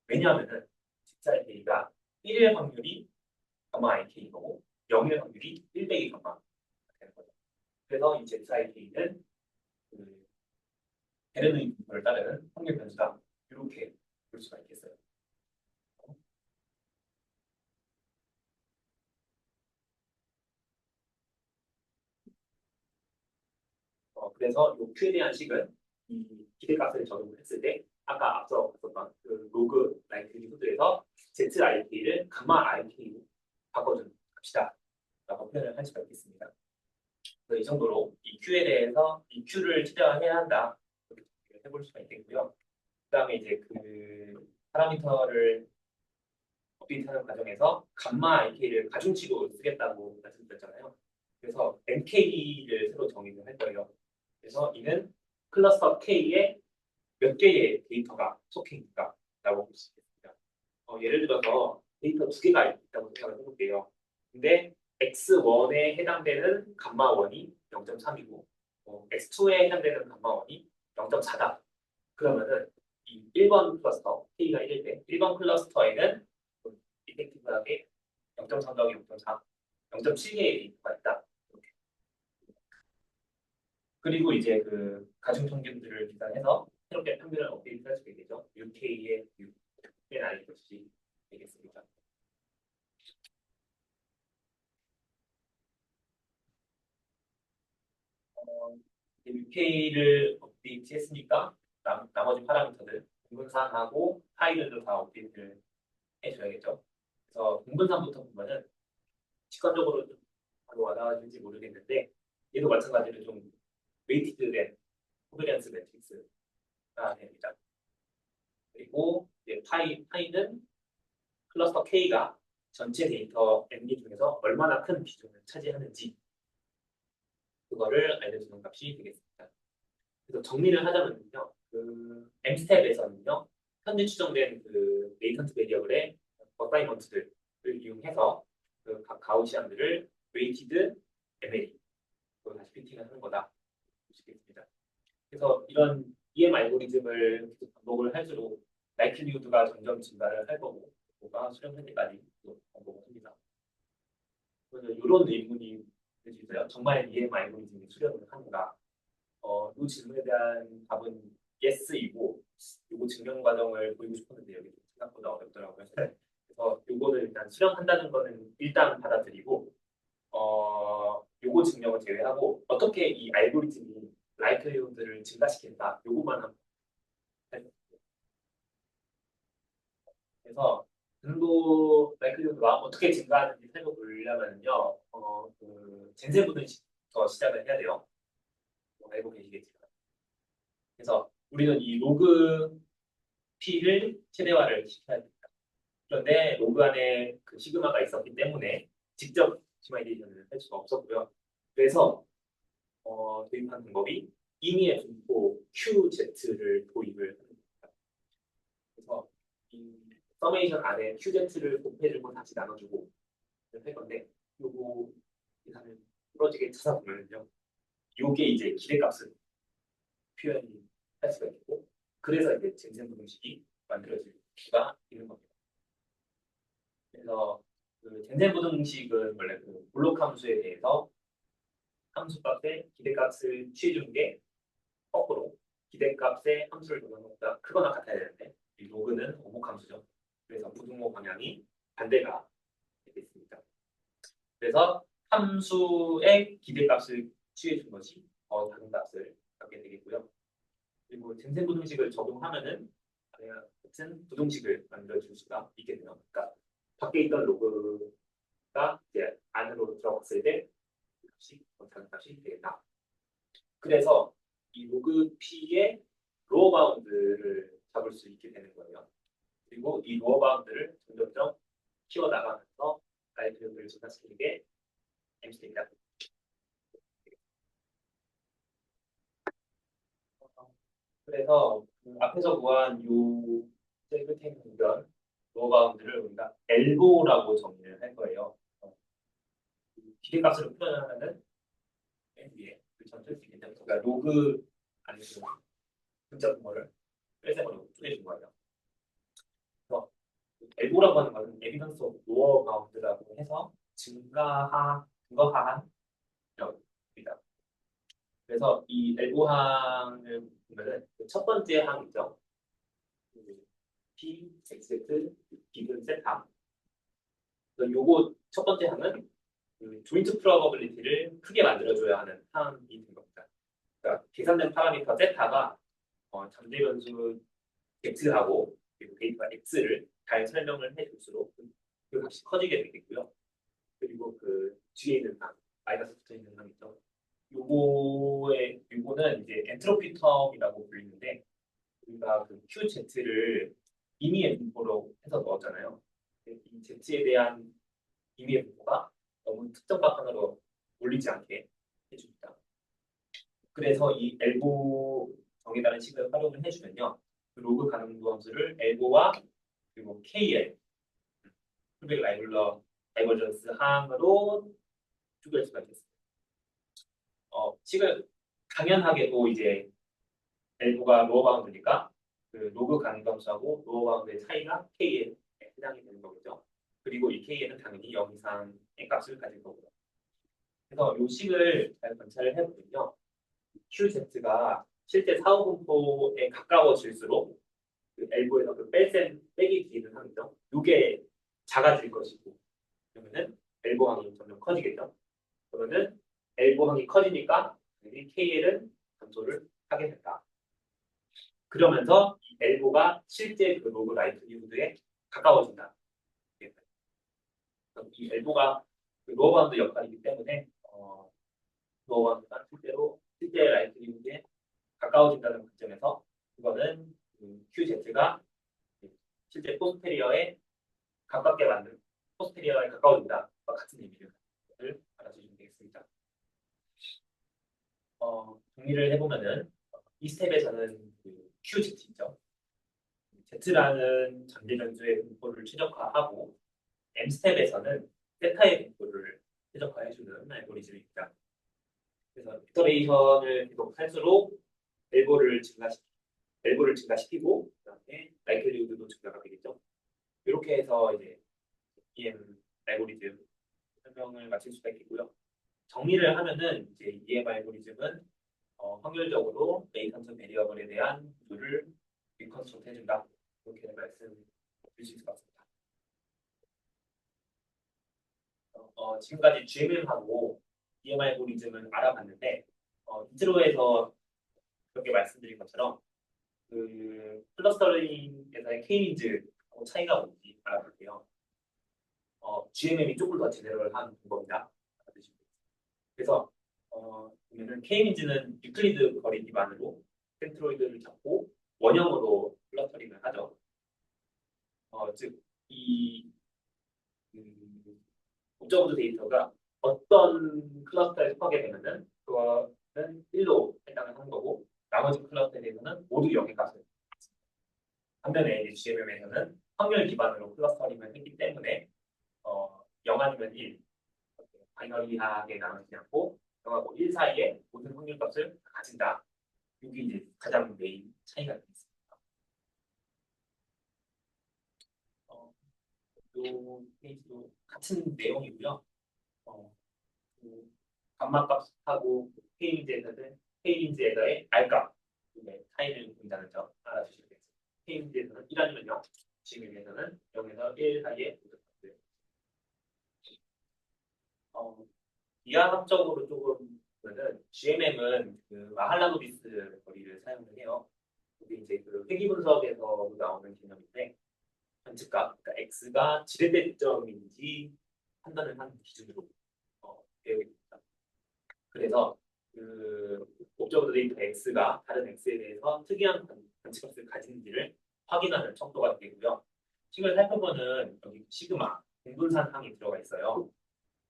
왜냐하면은 zik가 1일 확률이 감마 ik이고 0일 확률이 1 빼기 감마 되는 거죠. 그래서 이 zik는 그 베르누이 분포를 따르는 확률 변수다. 이렇게 볼 수가 있겠어요. 그래서 이 Q에 대한 식은 이 기대값을 적용을 했을 때 아까 앞서 봤었던 그 로그 라이트리후드에서 ZIK를 감마 IK로 바꿔준 값이다 라고 표현을 할 수가 있겠습니다. 그래서 이 정도로 이 Q에 대해서 이 Q를 최대화해야 한다 이렇게 해볼 수가 있겠고요. 그 다음에 이제 그 파라미터를 업데이트하는 과정에서 감마 IK를 가중치로 쓰겠다고 말씀드렸잖아요. 그래서 NK를 새로 정의를 할 거예요. 그래서 이는 클러스터 K에 몇 개의 데이터가 속해 있을까? 라고 볼 수 있겠습니다. 예를 들어서 데이터 두 개가 있다고 생각을 해볼게요. 근데 X1에 해당되는 감마1이 0.3이고 X2에 해당되는 감마1이 0.4다. 그러면은 이 1번 클러스터, K가 1일 때 1번 클러스터에는 이펙티브하게 0.3 더하기 0.4, 0.7개의 데이터가 있다. 그리고 이제 그 가중 평균들을 계산해서 새롭게 평균을 업데이트할 수 있게 되죠. UK의 6의 나이 것이 되겠습니다. UK를 업데이트했으니까 나머지 파라미터들 공분산하고 파이들도 다 업데이트를 해줘야겠죠. 그래서 공분산부터 보면은 직관적으로 좀 바로 와닿아질지 모르겠는데 얘도 마찬가지로 좀 웨이티드된 코비런스 매트릭스가 됩니다. 그리고 이제 파이는 클러스터 K가 전체 데이터 MD 중에서 얼마나 큰 비중을 차지하는지 그거를 알려주는 값이 되겠습니다. 그래서 정리를 하자면요, 그 M스텝에서는요, 현재 추정된 그 레이턴트 베리어블의 어사이먼트들을 이용해서 그 각 가우시안들을 웨이티드 ML 또 다시 피팅을 하는 거다 보시겠습니다. 그래서 이런 EM 알고리즘을 계속 반복을 할수록 라이클리후드가 점점 증가를 할 거고 뭐가 수렴할 때까지 또 반복을 합니다. 그래서 이런 의문이 들 수 있어요. 정말 EM 알고리즘이 수렴을 하는가? 이 질문에 대한 답은 yes이고 이거 증명 과정을 보이고 싶었는데 여기 생각보다 어렵더라고요. 그래서 이거를 일단 수렴한다는 거는 일단 받아들이고 요거 증명을 제외하고 어떻게 이 알고리즘이 라이클리후드를 증가시킨다 요거만 한번 해볼게요. 그래서 등도 라이클리후드가 어떻게 증가하는지 살펴보려면요 그 젠센부터 시작을 해야 돼요. 알고 계시겠지만 그래서 우리는 이 로그 P를 최대화를 시켜야 됩니다. 그런데 로그 안에 그 시그마가 있었기 때문에 직접 옵티마이제이션을 할 수가 없었고요. 그래서 도입한 방법이 임의의 분포 QZ를 도입을 하는 겁니다. 그래서 이 서메이션 안에 QZ를 곱해주고 다시 나눠주고 할 건데 요거 계산을 부러지게 찾아보면요. 요게 이제 기대값을 표현이 할 수가 있고 그래서 이제 젠센 부등식이 만들어질 수가 있는 겁니다. 그래서 그 젠센 부등식은 원래 그 블록 함수에 대해서 함수값의 기대값을 취해주는 게 거꾸로 기대값의 함수를 적는 것보다 크거나 같아야 되는데 이 로그는 오목함수죠. 그래서 부등호 방향이 반대가 되겠습니다. 그래서 함수의 기대값을 취해준 것이 더 작은 값을 갖게 되겠고요. 그리고 젠센 부등식을 적용하면은 같은 부등식을 만들어줄 수가 있겠네요. 그러니까 밖에 있던 로그가 이제 안으로 들어갔을 때 값이 더 작은 값이 되겠다. 그래서 이 로그 P의 로어 바운드를 잡을 수 있게 되는 거예요. 그리고 이 로어 바운드를 점점점 키워나가면서 라이브러리를 증가시키는 게 MC입니다. 그래서 그 앞에서 구한 요 셀프템 구별 로어 바운드를 우리가 엘보라고 정의를 할 거예요. 기대값으로 표현하면은 맨 위에 그 전체 수 있겠죠. 그러니까 로그 아니고 분자 분모를 뺄셈으로 쪼개준 거예요. 그래서 엘보라고 하는 것은 에비던스 오브 로어 바운드라고 해서 증거한 이라고입니다. 그래서 이 엘보 항을 보면은 그첫 번째 항이죠. P, XZ, 기근 세타. 그래서 요거 첫 번째 항은 그 조인트 프로버빌리티를 크게 만들어줘야 하는 항이 된 겁니다. 그러니까 계산된 파라미터 세타가 잠재 변수 x하고 그리고 데이터 x를 잘 설명을 해줄수록 그 값이 커지게 되겠고요. 그리고 그 뒤에 있는 항, 마이너스 붙어 있는 항 있죠. 요거는 이제 엔트로피 텀이라고 불리는데 우리가 그 QZ를 임의의 분포로 해서 넣었잖아요. 이 Z에 대한 임의의 분포가 너무 특정 값 하나로 몰리지 않게 해줍니다. 그래서 이 엘보 정의라는 식을 활용을 해주면요. 그 로그 가능도 함수를 엘보와 그리고 KL, 큐빅 라이블러 다이버전스 항으로 쪼갤 수가 있겠습니다. 식을 당연하게도 이제 엘보가 로어 바운드니까 그 로그 가능도 함수하고 로어 바운드의 차이가 K에 해당이 되는 거겠죠. 그리고 이 K에는 당연히 0 이상의 값을 가질 거고요. 그래서 이 식을 잘 관찰을 해보면요. QZ가 실제 사후 분포에 가까워질수록 그 엘보에서 그 뺄셈 빼기 뒤에는 항이죠. 이게 작아질 것이고 그러면은 엘보 항이 점점 커지겠죠. 그러면은 엘보 항이 커지니까 당연히 KL은 감소를 하게 된다. 그러면서 이 엘보가 실제 그 로그 라이트니후드에 가까워진다. 이 엘보가 그 로어 바운드 역할이기 때문에 로어 바운드가 실제 라이트니후드에 가까워진다는 관점에서 그거는 QZ가 실제 포스테리어에 가깝게 만든 포스테리어에 가까워진다. 같은 의미를 알아주시면 되겠습니다. 정리를 해보면은 이 스텝에서는 그 QZ죠. Z라는 잠재 변수의 분포를 최적화하고 M 스텝에서는 세타의 분포를 최적화해주는 알고리즘입니다. 그래서 이터레이션을 계속 할수록 엘보를 증가시키고 그다음에 라이클리후드도 증가가 되겠죠. 이렇게 해서 이제 EM 알고리즘 설명을 마칠 수가 있겠고요. 정리를 하면은 이제 EM 알고리즘은 확률적으로 레이턴트 베리어블에 대한 구조를 리컨스트럭트 해준다. 이렇게 말씀드릴 수 있을 것 같습니다. 지금까지 GMM하고 EM 알고리즘을 알아봤는데 인트로에서 그렇게 말씀드린 것처럼 그 클러스터링에서의 K-민즈하고 차이가 뭔지 알아볼게요. GMM이 조금 더 제대로 한 방법이다. 그래서 보면은 K-민즈는 유클리드 거리 기반으로 센트로이드를 잡고 원형으로 클러스터링을 하죠. 즉이 옵저브드 데이터가 어떤 클러스터에 속하게 되면은 그거는 1로 해당을 하는 거고 나머지 클러스터에 대해서는 모두 0의 값을 반면에 GMM에서는 확률 기반으로 클러스터링을 했기 때문에 0 아니면 1 바이너리하게 나누지 않고 0하고 1 사이에 모든 확률 값을 가진다. 이게 이제 가장 메인 차이가 있습니다. 이 페이지도 같은 내용이고요. 감마값하고 K인지에서의 R값 차이를 본다는 점 알아주시면 되겠습니다. K인지에서는 1 아니면 0, GMM에서는 0에서 1 사이에 모든 값을 이하학적으로 조금 보면은 GMM은 그 마할라노비스 거리를 사용을 해요. 이게 이제 그 회귀 분석에서 나오는 개념인데 관측값, 그러니까 x가 지렛대점인지 판단을 하는 기준으로 배우게 됩니다. 그래서 그 옵저버드 데이터 x가 다른 x에 대해서 특이한 관측값을 가진지를 확인하는 척도가 되고요. 식을 살펴보는 여기 시그마 공분산항이 들어가 있어요.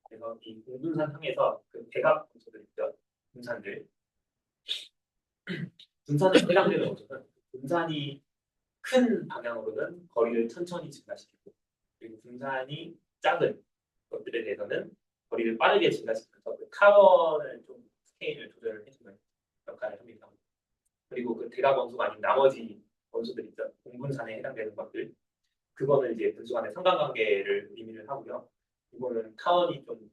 그래서 이 공분산항에서 그 대각 분수들 있죠. 분산들. 분산에 해당되는 어쩌면 분산이 큰 방향으로는 거리를 천천히 증가시키고 그리고 분산이 작은 것들에 대해서는 거리를 빠르게 증가시켜서 그 타원을 좀 스케일을 조절을 해주는 역할을 합니다. 그리고 그 대각 원소가 아닌 나머지 원소들 있죠. 공분산에 해당되는 것들. 그거는 이제 분수 간의 상관관계를 의미를 하고요. 이거는 타원이 좀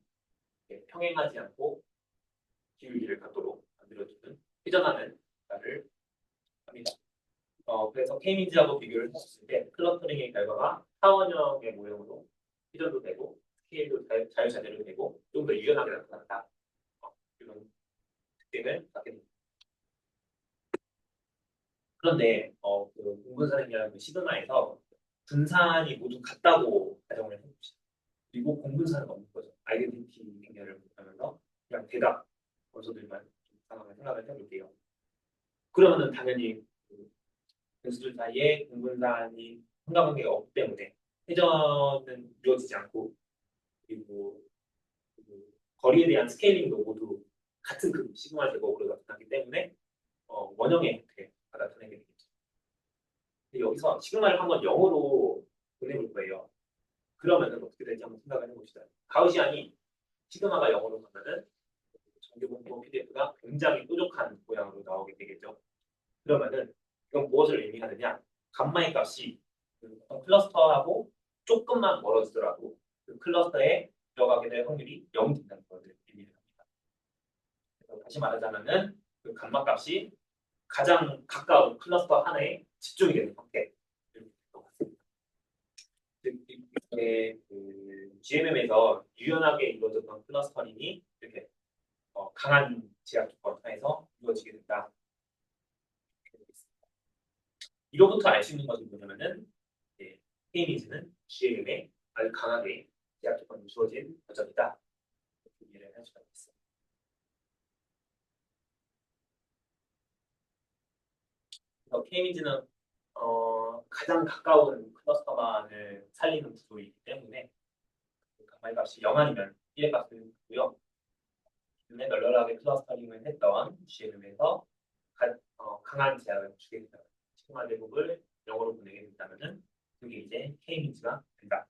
이렇게 평행하지 않고 기울기를 갖도록 만들어주는 회전하는 역할을 합니다. 그래서 케이민즈하고 비교를 했을 때 클러스터링의 결과가 타원형의 모형으로 회전도 되고 스케일도 자유자재로 되고 좀 더 유연하게 나타난다. 이런 특징을 갖게 됩니다. 그런데 그 공분산이라는 그 시그마에서 분산이 모두 같다고 가정을 해봅시다. 그리고 공분산은 없는 거죠. 아이덴티티 행렬을 못하면서 그냥 대각 원소들만 상황을 생각을 해볼게요. 그러면은 당연히 그 변수들 사이에 공분산이 상관관계가 없기 때문에 회전은 이루어지지 않고 그리고 그 거리에 대한 스케일링도 모두 같은 그 시그마 제곱으로 나타나기 때문에 원형의 형태가 나타나게 되겠죠. 근데 여기서 시그마를 한번 0으로 보내볼 거예요. 그러면은 어떻게 될지 한번 생각을 해봅시다. 가우시안이 시그마가 0으로 가면은 정규분포 PDF가 굉장히 뾰족한 모양으로 나오게 되겠죠. 그러면은 이건 무엇을 의미하느냐? 감마의 값이 그 어떤 클러스터하고 조금만 멀어지더라도 그 클러스터에 들어가게 될 확률이 0이 된다는 것을 의미를 합니다. 그래서 다시 말하자면은 그 감마 값이 가장 가까운 클러스터 하나에 집중이 되는 형태일 것 같습니다. 즉, 이게 그 GMM에서 유연하게 이루어졌던 클러스터링이 이렇게 강한 제약 조건 하에서 이루어지게 된다. 이로부터 알 수 있는 것은 뭐냐면은 케이미즈는 GMM에 아주 강하게 제약 조건이 주어진 과정이다. 이렇게 이해를 할 수가 있습니다. 그래서 케이미즈는 가장 가까운 클러스터만을 살리는 구조이기 때문에 감마의 값이 0 아니면 1의 값을 주고요. 기존에 널널하게 클러스터링을 했던 GMM에서 강한 제약을 주게 된다. 시그마 제곱을 0으로 보내게 된다면은 그게 이제 K민즈가 된다.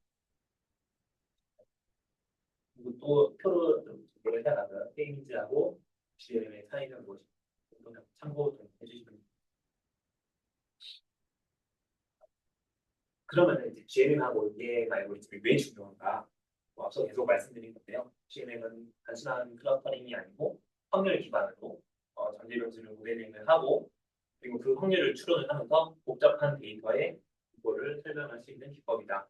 그리고 또 표로 좀 소개를 해나가면 K민즈하고 GMM의 차이는 무엇인지 참고 좀 해주시면 됩니다. 그러면 이제 GMM하고 EM 알고리즘이 왜 중요한가? 앞서 계속 말씀드린 건데요. GMM은 단순한 클러스터링이 아니고 확률 기반으로 전제 변수를 모델링을 하고 그리고 그 확률을 추론을 하면서 복잡한 데이터의 구조를 설명할 수 있는 기법이다.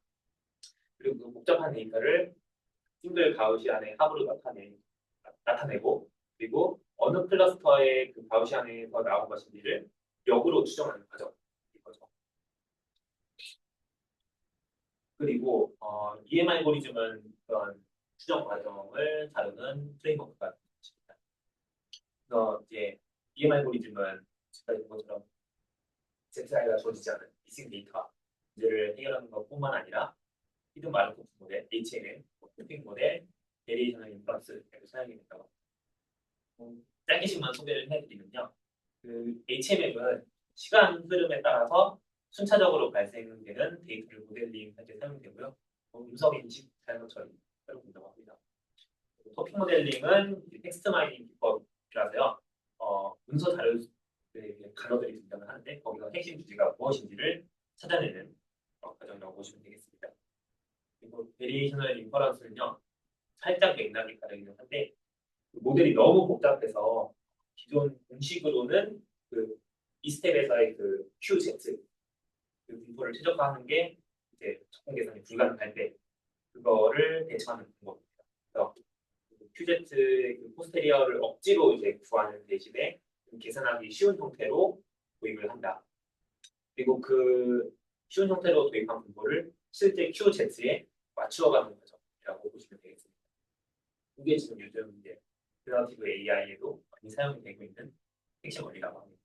그리고 그 복잡한 데이터를 싱글 가우시안의 합으로 나타내고 그리고 어느 클러스터의 그 가우시안에서 나온 것인지를 역으로 추정하는 과정인 거죠. 그리고 EM 알고리즘은 그런 추정 과정을 다루는 프레임워크가 있습니다. 그래서 이제 EM 알고리즘은 제가 본 것처럼 ZI가 주어지지 않은 미싱 데이터 문제를 해결하는 것뿐만 아니라 히든 마르코프 모델, HMM, 토핑 모델, 베리에이션을 인퍼런스를 사용이 된다고 짧게씩만 소개를 해드리면요. 그 HMM은 시간 흐름에 따라서 순차적으로 발생되는 데이터를 모델링할 때 사용되고요. 음성 인식 자연어 처리를 사용된다고 합니다. 토핑 모델링은 텍스트 마이닝 기법이라서요. 문서 자료 단어들이 등장을 하는데 거기서 핵심 주제가 무엇인지를 찾아내는 과정이라고 보시면 되겠습니다. 그리고 베리에이셔널 인퍼런스는요. 살짝 맥락이 다르긴 한데 그 모델이 너무 복잡해서 기존 공식으로는 그 이 스텝에서의 그 QZ 그 분포를 최적화하는 게 이제 적분 계산이 불가능할 때 그거를 대처하는 방법입니다. 그래서 QZ의 그 포스테리어를 억지로 이제 구하는 대신에 계산하기 쉬운 형태로 도입을 한다. 그리고 그 쉬운 형태로 도입한 분포를 실제 QZ에 맞추어가는 과정이라고 보시면 되겠습니다. 이게 지금 요즘 이제 제너러티브 AI에도 많이 사용이 되고 있는 핵심 원리라고 합니다.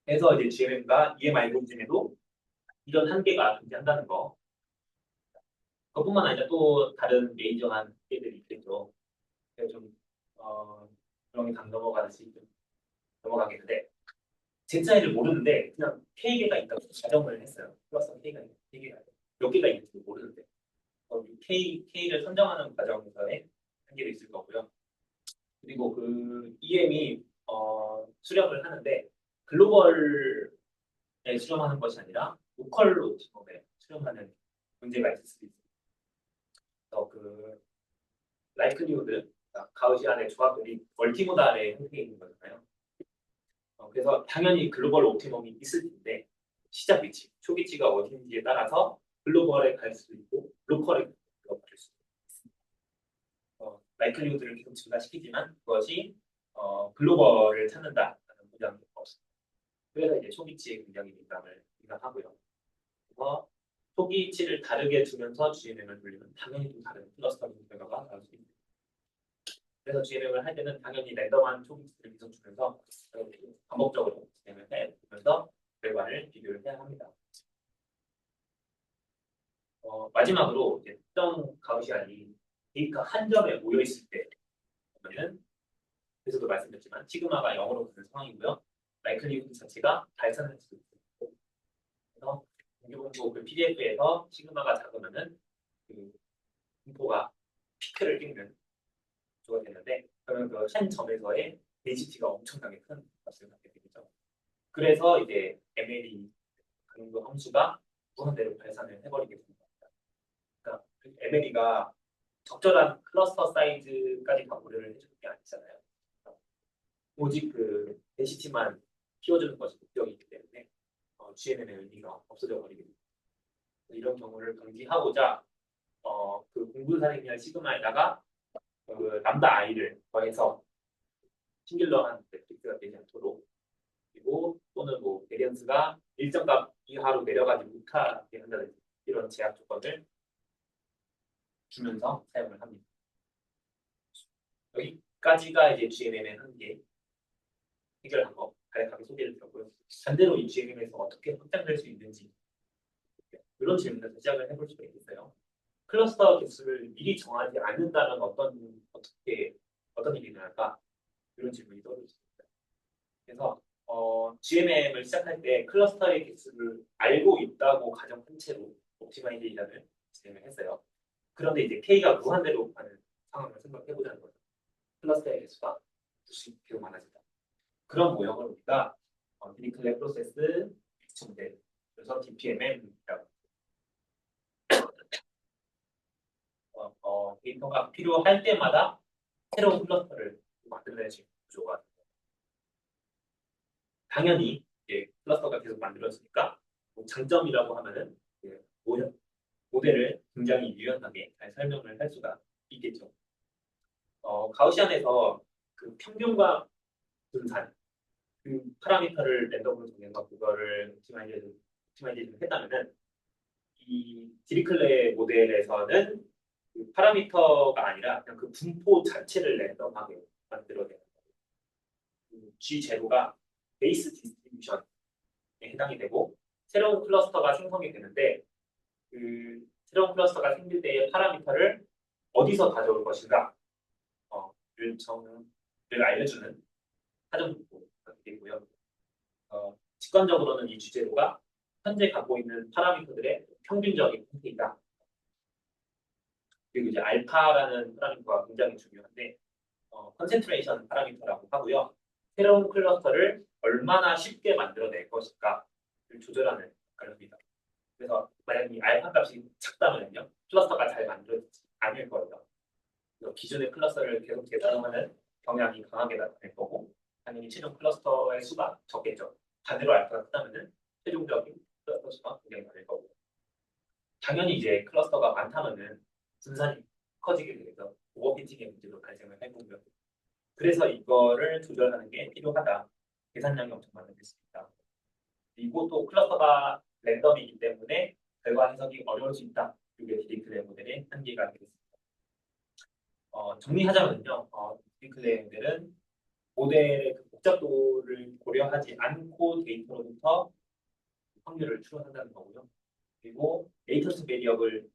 그래서 이제 GMM과 EM 알고리즘에도 이런 한계가 존재한다는 거. 그뿐만 아니라 또 다른 메이저한 한계들이 있겠죠. 그래서 좀 그런 게 감 넘어가듯이 좀 넘어가겠는데 Z를 모르는데 그냥 K개가 있다고 가정을 했어요. 플러스 K가 몇 개가 있는지 모르는데 이 K를 선정하는 과정에서의 한계도 있을 거고요. 그리고 그 EM이 수렴을 하는데 글로벌에 수렴하는 것이 아니라 로컬로 처음에 수렴하는 문제가 있을 수도 있습니다. 그래서 그 라이클리후드, 가우시안의 조합들이 멀티모달의 형태에 있는 거잖아요. 그래서 당연히 글로벌 옵티멈이 있을 텐데 시작 위치, 초기치가 어딘지에 따라서 글로벌에 갈 수도 있고 로컬에 갈 수도 있습니다. 라이클리후드를 계속 증가시키지만 그것이 글로벌을 찾는다는 보장이 없습니다. 그래서 이제 초기치에 굉장히 민감하고요. 그래서 초기치를 다르게 두면서 GMM을 돌리면 당연히 좀 다른 클러스터링 결과가 나올 수 있습니다. 그래서 GMM을 할 때는 당연히 랜덤한 초기치를 계속 주면서 반복적으로 진행을 해보면서 결과를 비교를 해야 합니다. 마지막으로 이제 특정 가우시안이 데이터 한 점에 모여 있을 때 보면은 그래서도 말씀드렸지만 시그마가 0으로 가는 상황이고요. 라이클리후드 자체가 발산할 수 있고 그래서 공교본부 그 PDF에서 시그마가 작으면은 그 분포가 피크를 찍는 구조가 되는데 그러면 그 한 점에서의 데시티가 엄청나게 큰 값을 갖게 되겠죠. 그래서 이제 ML이 강도 함수가 무한대로 발산을 해버리게 됩니다. 그러니까 ML이가 적절한 클러스터 사이즈까지 다 고려를 해주는 게 아니잖아요. 오직 그 데시티만 키워주는 것이 목적이기 때문에 GMM의 의미가 없어져 버리게 됩니다. 이런 경우를 방지하고자 그 공분사링량 시그마에다가 그 람다 i를 더해서 싱귤러한 매트릭스가 되지 않도록 그리고 또는 뭐 베리언스가 일정 값 이하로 내려가지 못하게 한다든지 이런 제약 조건을 주면서 사용을 합니다. 여기까지가 이제 GMM의 한계 해결한 거 간략하게 소개를 드렸고요. 반대로 이 GMM에서 어떻게 확장될 수 있는지 이런 질문에서 시작을 해볼 수가 있어요. 클러스터 개수를 미리 정하지 않는다면 어떤 일이 일어날까? 이런 질문이 떠오르습니다. 그래서 GMM을 시작할 때 클러스터의 개수를 알고 있다고 가정한 채로 옵티마이제이션을 진행을 했어요. 그런데 이제 K가 무한대로 가는 상황을 생각해보자는 거죠. 클러스터의 개수가 계속 많아진다. 그런 모형을 우리가 디리클레 프로세스 엑스체 모델, 그래서 DPMM이라고 데이터가 필요할 때마다 새로운 클러스터를 만들어내는 구조가 당연히 이제 클러스터가 계속 만들어지니까 뭐 장점이라고 하면은 모델을 굉장히 유연하게 잘 설명을 할 수가 있겠죠. 가우시안에서 그 평균과 분산 그 파라미터를 랜덤으로 정해서 그거를 옵티마이제이션 했다면은 이 디리클레 모델에서는 그 파라미터가 아니라 그냥 그 분포 자체를 랜덤하게 만들어내는 거예요. G0가 베이스 디스트리뷰션에 해당이 되고 새로운 클러스터가 생성이 되는데 그 새로운 클러스터가 생길 때의 파라미터를 어디서 가져올 것인가 를 알려주는 사전 분포가 되겠고요. 직관적으로는 이 G0가 현재 갖고 있는 파라미터들의 평균적인 형태이다. 그리고 이제 알파라는 파라미터가 굉장히 중요한데 컨센트레이션 파라미터라고 하고요. 새로운 클러스터를 얼마나 쉽게 만들어낼 것인가를 조절하는 역할입니다. 그래서 만약 이 알파 값이 작다면요, 클러스터가 잘 만들어지지 않을 거예요. 기존의 클러스터를 계속 계산하는 경향이 강하게 나타날 거고, 당연히 최종 클러스터의 수가 적겠죠. 반대로 알파가 크다면은 최종적인 클러스터 수가 굉장히 많을 거고, 당연히 이제 클러스터가 많다면은 분산이 커지게 되면서 오버피팅의 문제도 발생을 할 거고요. 그래서 이거를 조절하는 게 필요하다. 계산량이 엄청 많은 됐습니다. 그리고 또 클러스터가 랜덤이기 때문에 결과 해석이 어려울 수 있다. 이게 디리클레 모델의 한계가 되겠습니다. 정리하자면요. 디리클레 모델은 모델의 그 복잡도를 고려하지 않고 데이터로부터 확률을 추론한다는 거고요. 그리고 레이턴스 베리어블과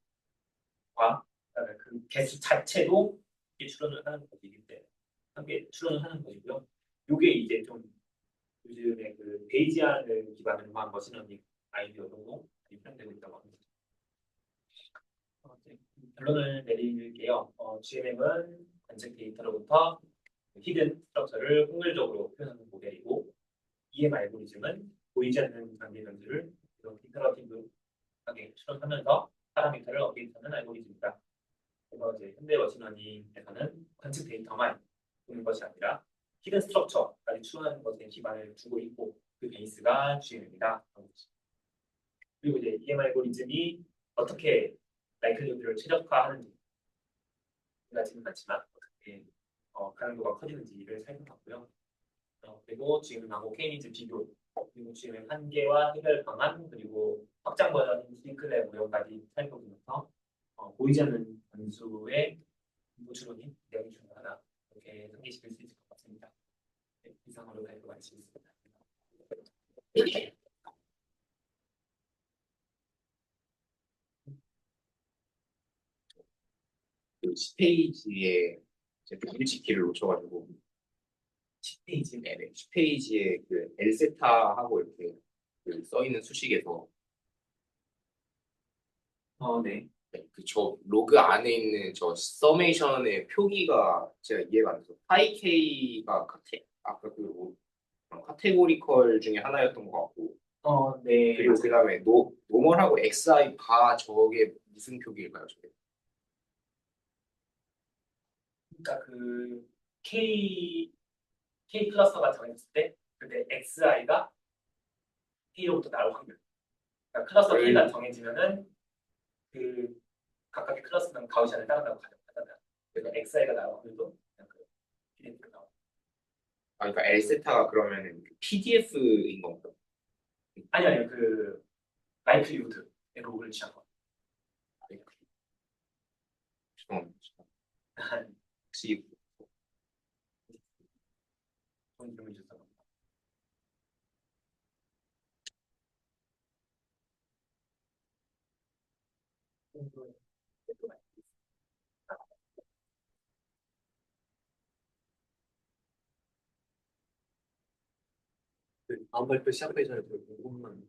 그 개수 자체도 추론을 하는 것이기 때문에 함께 추론을 하는 것이고요. 이게 이제 좀 요즘에 그 베이지안을 기반으로 한 머신러닝 아이디어도 많이 사용되고 있다고 합니다. 네, 결론을 내릴게요. GMM은 관측 데이터로부터 히든 스트럭처를 확률적으로 표현하는 모델이고 EM 알고리즘은 보이지 않는 관계 변수를 이터러티브하게 추론하면서 파라미터를 업데이트하는 알고리즘이다. 그래서 이제 현대 머신러닝에서는 관측 데이터만 보는 것이 아니라 히든 스트럭처까지 추론하는 것에 기반을 두고 있고 그 베이스가 GM입니다. 그리고 이제 EM 알고리즘이 어떻게 라이클리후드를 최적화하는지 가지는 않지만 어떻게 가능도가 커지는지를 살펴봤고요. 그리고 GM하고 케이니즈 비교, 그리고 GM의 한계와 해결 방안, 그리고 확장 버전인 싱클랩 무역까지 살펴보면서 보이지 않는 변수의 무추론이 내용 중 하나 이렇게 상기시킬 수 있을 것 같습니다. 네, 이상으로 발표 마치겠습니다. 그 10페이지에 제 불치키를 놓쳐가지고 10페이지. 네네 10페이지에 그 엘세타하고 이렇게 그 써있는 수식에서 네. 그저 로그 안에 있는 저 서메이션의 표기가 제가 이해가 안 돼서 파이 K가 아까 카테고리컬 중에 하나였던 것 같고 네. 그리고 그 다음에 노멀하고 XI 바 저게 무슨 표기일까요? 저게? 그러니까 그 K 클러스터가 정해졌을 때 그때 XI가 K로부터 나올 확률. 그러니까 클러스터 K가 정해지면은 그 각각의 클러스는 가우시안을 따른다고 가정하잖아요. 그래서 XI가 나올 확률도 그냥 그 PDF로 나와요. 그러니까 엘세타가 그러면은 PDF인 건가요? 아니요. 그 라이클리후드의 로그를 취한 거. 죄송합니다. 혹시 좋은 질문 주셔서 감사합니다. 다음 발표 시작하기 전에 저 궁금한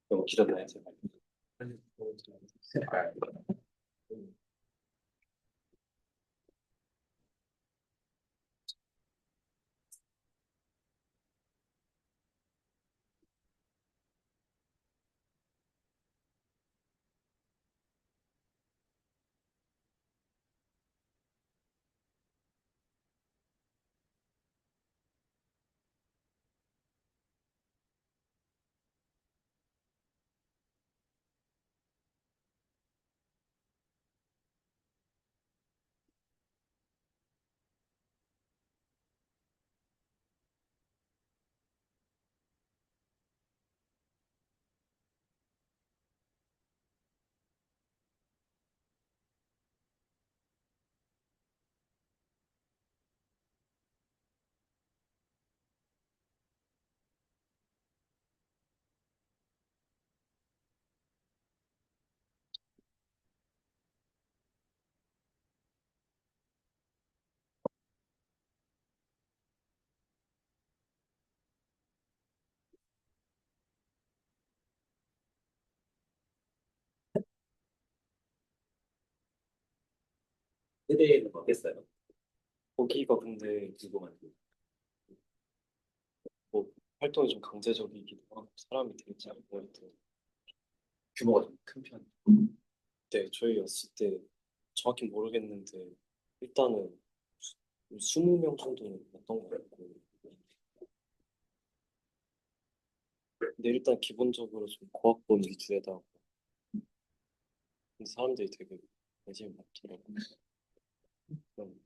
너무 길었나요? 제가? 사실 아, 세대는 어땠어요? 거기가 근데 궁금한데 뭐 활동이 좀 강제적이기도 하고 사람이 되게 많고 규모가 좀 큰 편. 네, 저희 왔을 때 정확히 모르겠는데 일단은 20명 정도는 왔던 것 같고 근데 일단 기본적으로 좀 고학번 위주에다가 근데 사람들이 되게 관심이 많더라고요. 그럼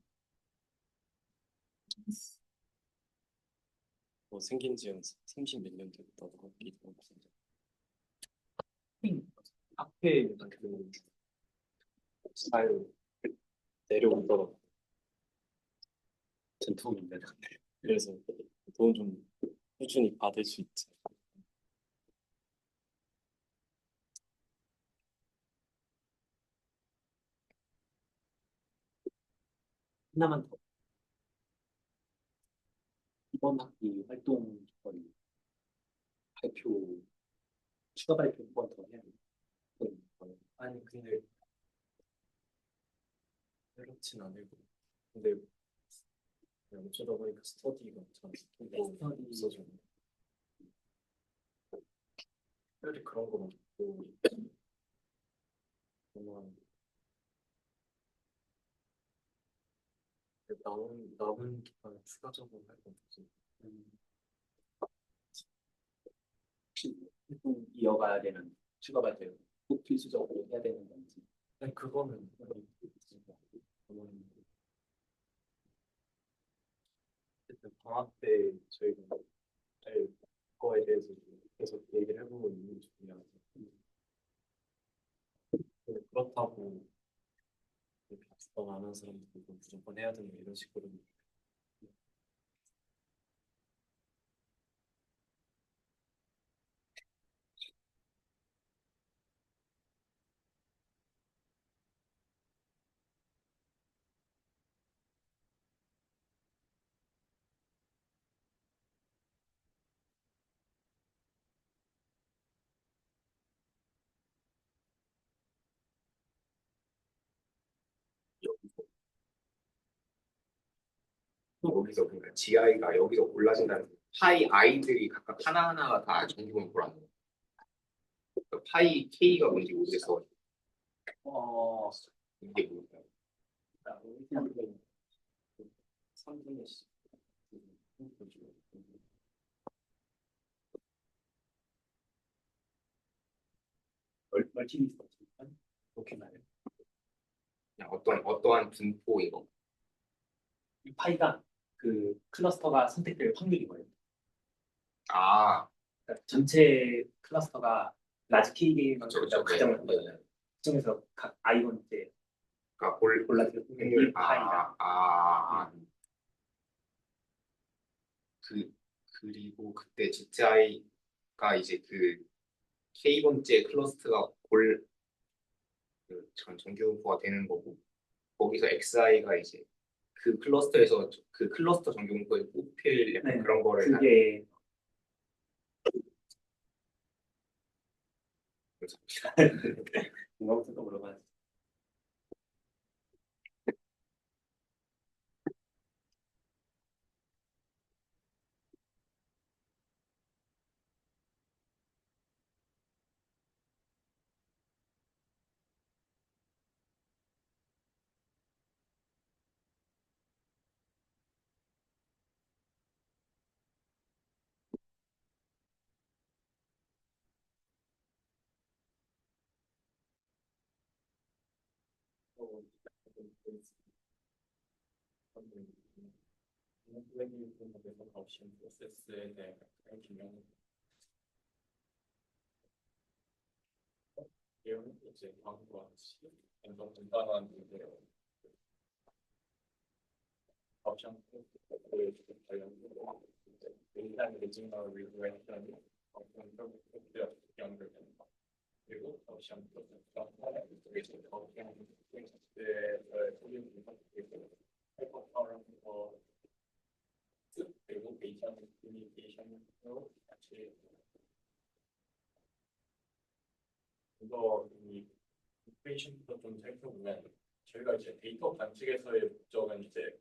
뭐 생긴 지 한 30 몇 년 됐다고 하기도 하고 앞에 그 잘 내려오더라고요. 전통인데 그래서 돈 좀 꾸준히 받을 수 있지. 하나만 더. 이번 학기 활동 조건 발표 추가 발표 한 번 더 해야 돼요. 아니 근데 그렇진 않고 근데 그냥 어쩌다 보니까 스터디가 참 스터디 있어서 특별히 그런 거 많고 정말 남은 기간 추가적으로 할 거 없어. 혹시 활동 이어가야 되는 추가 발표 꼭 필수적으로 해야 되는 건지. 아니 그거는 저는 어쨌든 방학 때 저희가 할 거에 대해서 계속 얘기를 해보고 있는 중이라서 근데 그렇다고 이렇게 주관 안 하는 사람들도 무조건 해야 되는 이런 식으로 여기서 그러니까 GI가 여기서 골라진다는 거. 파이 I들이 각각 하나하나가 다 정규분 보라는 거. 그러니까 파이 K가 뭔지 모르겠어. 이게 뭘까요? 3분의 10 멀티리스트 그렇게 말해요. 그냥 어떠한 분포인 거. 이 파이가 그 클러스터가 선택될 확률인 거예요. 아, 그러니까 전체 클러스터가 라지 K 게임만 그렇죠. 가정을 한 네. 거잖아요. 그 중에서 각 아이건 이제 그러니까 골라줄 확률 1 파이다. 그리고 그때 GTI가 이제 그 K번째 클러스터가 정규분포가 되는 거고 거기서 XI가 이제 그 클러스터에서 그 클러스터 정규분포에 뽑힐 약간 네. 그런 거를 그게 공감부터 물어봐야 돼. 옵션 프로세스에 대해 기능 이런 이제 광고와 같이 엄청 간단한 문제로 옵션 프로세스에 관련된 일단 리지널 리그레이션 옵션 프로세스 연결되는 거 그리고 옵션 프로세스가 그래서 옵션 프로세스의 소유 분석이고 하이퍼파워랑 그리고 베이션 커뮤니케이션으로 같이 이거 이 인포메이션부터 좀 살펴보면 저희가 이제 데이터 관측에서의 목적은 이제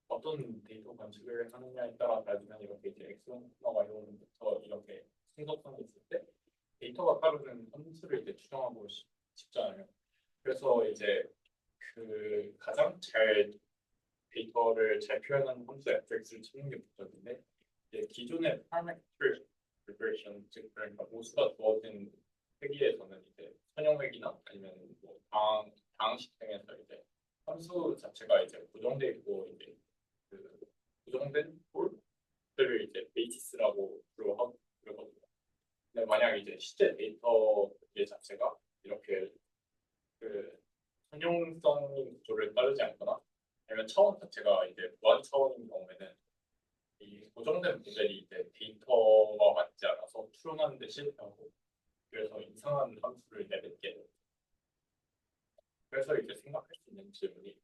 어떤 데이터 관측을 하느냐에 따라 다르지만 이렇게 이제 X1과 Y1부터 이렇게 순서성이 있을 때 데이터가 따르는 함수를 이제 추정하고 싶잖아요. 그래서 이제 그 가장 잘 데이터를 잘 표현하는 함수 fx를 찾는 게 목적인데 이제 기존의 parametric regression 즉 그러니까 모수가 주어진 회기에서는 이제 선형회기나 아니면 뭐 당 시스템에서 이제 함수 자체가 이제 고정돼 있고 이제 그 고정된 폴들을 이제 베이시스라고 부르거든요. 근데 만약 이제 실제 데이터의 자체가 이렇게 그 선형성인 구조를 따르지 않거나 아니면 차원 자체가 이제 무한 차원인 경우에는 이 고정된 모델이 이제 데이터와 맞지 않아서 추론하는 데 실패하고 그래서 이상한 함수를 내뱉게 돼요. 그래서 이제 생각할 수 있는 질문이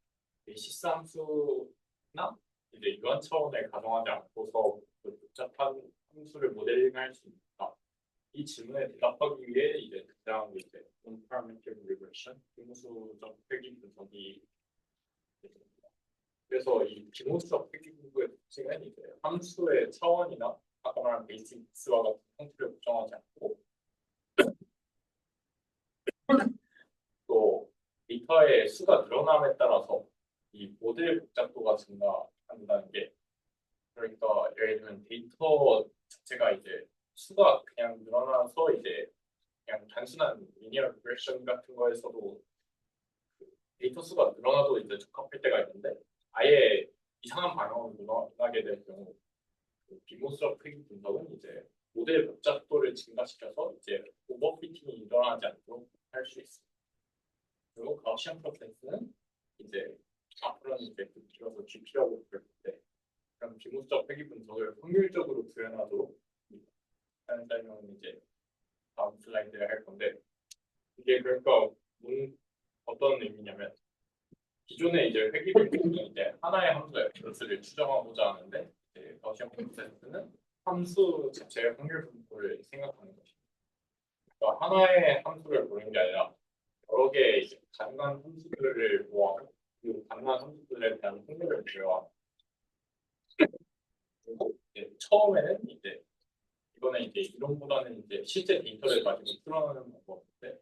이 시스 함수나 이제 유한 차원을 가정하지 않고서 그 복잡한 함수를 모델링할 수 있다. 이 질문에 대답하기 위해 이제 가장 이제 non-parametric regression, 비무수적 회귀 분석이 있습니다. 그래서 이 비무수적 회귀 분석의 특징은 이제 함수의 차원이나 아까 말한 베이직 X와 같은 형태를 보정하지 않고 또 데이터의 수가 늘어남에 따라서 이 모델 복잡도가 증가한다는 게 그러니까 예를 들면 데이터 자체가 이제 수가 그냥 늘어나서 이제 그냥 단순한 리니어 리그레션 같은 거에서도 그 데이터 수가 늘어나도 이제 적합할 때가 있는데 아예 이상한 방향으로 늘어나게 될 경우 그 비모스적 회귀 분석은 이제 모델 복잡도를 증가시켜서 이제 오버피팅이 일어나지 않도록 할 수 있습니다. 그리고 가우시안 프로세스는 이제 앞으로는 이제 길어서 GP라고 부를 텐데 그럼 비모스적 회귀 분석을 확률적으로 구현하도록 하는 설명은 이제 다음 슬라이드에 할 건데 이게 그러니까 어떤 의미냐면 기존에 이제 회귀 분석은 이제 하나의 함수 fx를 추정하고자 하는데 이제 가우시안 프로세스는 함수 자체의 확률 분포를 생각하는 것입니다. 그러니까 하나의 함수를 보는 게 아니라 여러 개의 이제 가능한 함수들을 모아서 그 가능한 함수들에 대한 확률을 구해와 그리고 이제 처음에는 이제 이거는 이제 이론보다는 이제 실제 데이터를 가지고 풀어내는 방법인데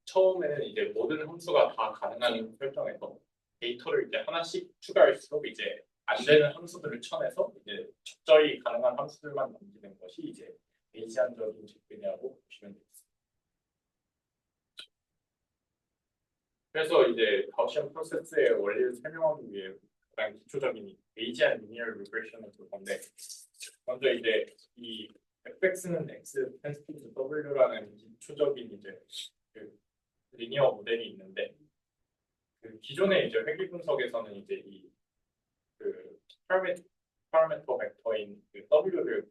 처음에는 이제 모든 함수가 다 가능한 설정에서 데이터를 이제 하나씩 추가할수록 이제 안 되는 함수들을 쳐내서 이제 적절히 가능한 함수들만 남기는 것이 이제 베이지안적인 접근이라고 보시면 되겠습니다. 그래서 이제 가우시안 프로세스의 원리를 설명하기 위해 가장 기초적인 베이지안 리니어 리그레션을 볼 건데 먼저 이제 이 fx는 x tends to w라는 기초적인 이제 그 리니어 모델이 있는데 그 기존의 이제 회귀 분석에서는 이제 이그 파라미터 벡터인 그 w를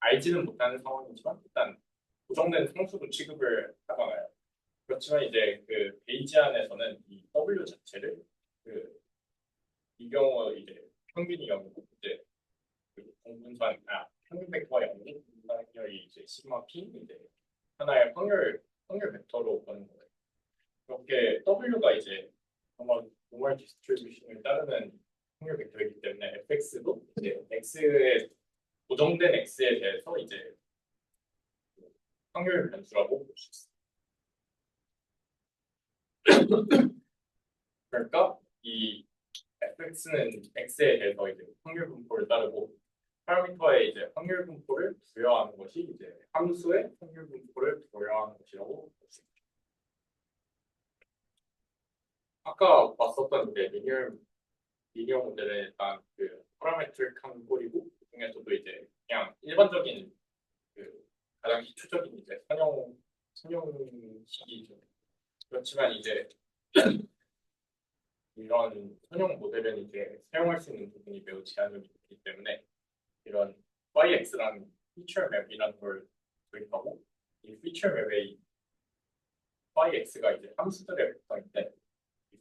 알지는 못하는 상황이지만 일단 고정된 상수로 취급을 하잖아요. 그렇지만 이제 그 베이지안에서는 이 w 자체를 이 경우 이제 평균이 0이고 이제 그 공분산 평균 벡터가 0이고 분산율이 이제 시그마 p 이제 하나의 확률 벡터로 보는 거예요. 그렇게 w가 이제 노멀 디스트리뷰션을 따르는 확률 벡터이기 때문에 fx도 이제 x의 고정된 x에 대해서 이제 확률 변수라고 볼 수 있습니다. 그러니까 이 fx는 x에 대해서 이제 확률 분포를 따르고 파라미터의 이제 확률 분포를 부여하는 것이 이제 함수의 확률 분포를 부여하는 것이라고 볼 수 있습니다. 아까 봤었던 이제 리니어 모델은 일단 그 파라메트릭한 꼴이고 그 중에서도 이제 그냥 일반적인 그 가장 기초적인 이제 선형식이죠. 그렇지만 이제 이런 선형 모델은 이제 사용할 수 있는 부분이 매우 제한적이 있기 때문에 이런 YX라는 피처 맵이라는 걸 도입하고 이 피처 맵의 YX가 이제 함수들의 벡터인데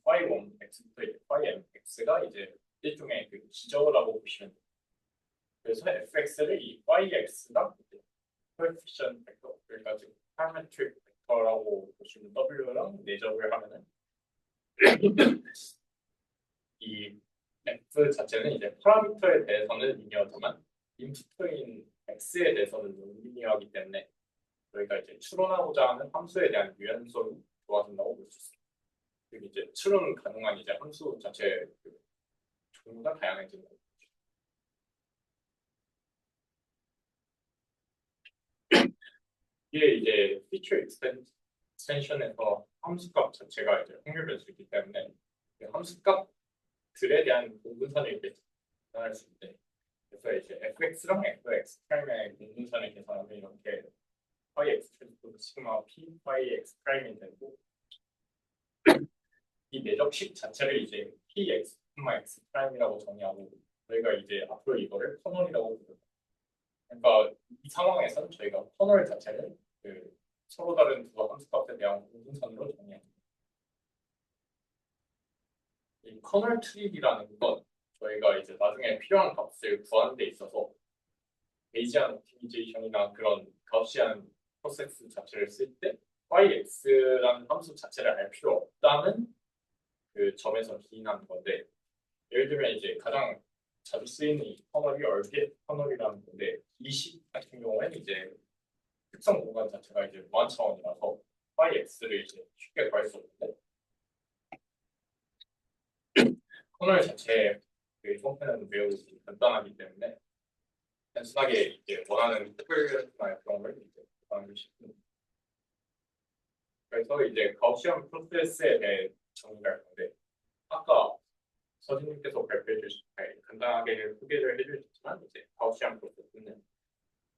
y1 x부터 ymx가 이제 일종의 그 기저라고 보시면 돼요. 그래서 fx를 이 yx랑 코에피션 벡터 그러니까 지금 파라메트릭 벡터라고 보시면 w랑 내접을 하면은 이 f 자체는 이제 파라미터에 대해서는 리니어지만 인풋인 x에 대해서는 논리니어하기 때문에 저희가 이제 추론하고자 하는 함수에 대한 유연성이 좋아진다고 볼 수 있습니다. 그리고 이제 추론 가능한 이제 함수 자체 그 종류가 다양해지는 거죠. 이게 이제 피처 익스텐션에서 함수값 자체가 이제 확률 변수이기 때문에 그 함수값들에 대한 공분선을 이렇게 계산할 수 있는데 그래서 이제 fx랑 fx 프라임의 공분선을 계산하면 이렇게 yx 트랜스포즈 시그마 p yx 프라임이 되고 이 내적식 자체를 이제 px, x 프라임이라고 정의하고 저희가 이제 앞으로 이거를 커널이라고 부릅니다. 그러니까 이 상황에서는 저희가 커널 자체를 그 서로 다른 두 함수값에 대한 공분선으로 정의합니다. 이 커널 트립이라는 건 저희가 이제 나중에 필요한 값을 구하는 데 있어서 베이지안 옵티미제이션이나 그런 가우시안 프로세스 자체를 쓸 때 yx라는 함수 자체를 알 필요 없다는 그 점에서 기인하는 건데, 예를 들면 이제 가장 자주 쓰이는 이 커널이 얼핏 커널이라는 건데, 이 식 같은 경우에는 이제 특성 공간 자체가 이제 무한 차원이라서 yx를 이제 쉽게 구할 수 없는데, 커널 자체의 그 형태는 매우 간단하기 때문에 단순하게 이제 원하는 특별나 그런 걸 이제 구하는 게 쉽습니다. 그래서 이제 가우시안 프로세스에 대해 정리할 건데, 아까 서진님께서 발표해 주신 간단하게 소개를 해주셨지만, 이제 가우시안 프로세스는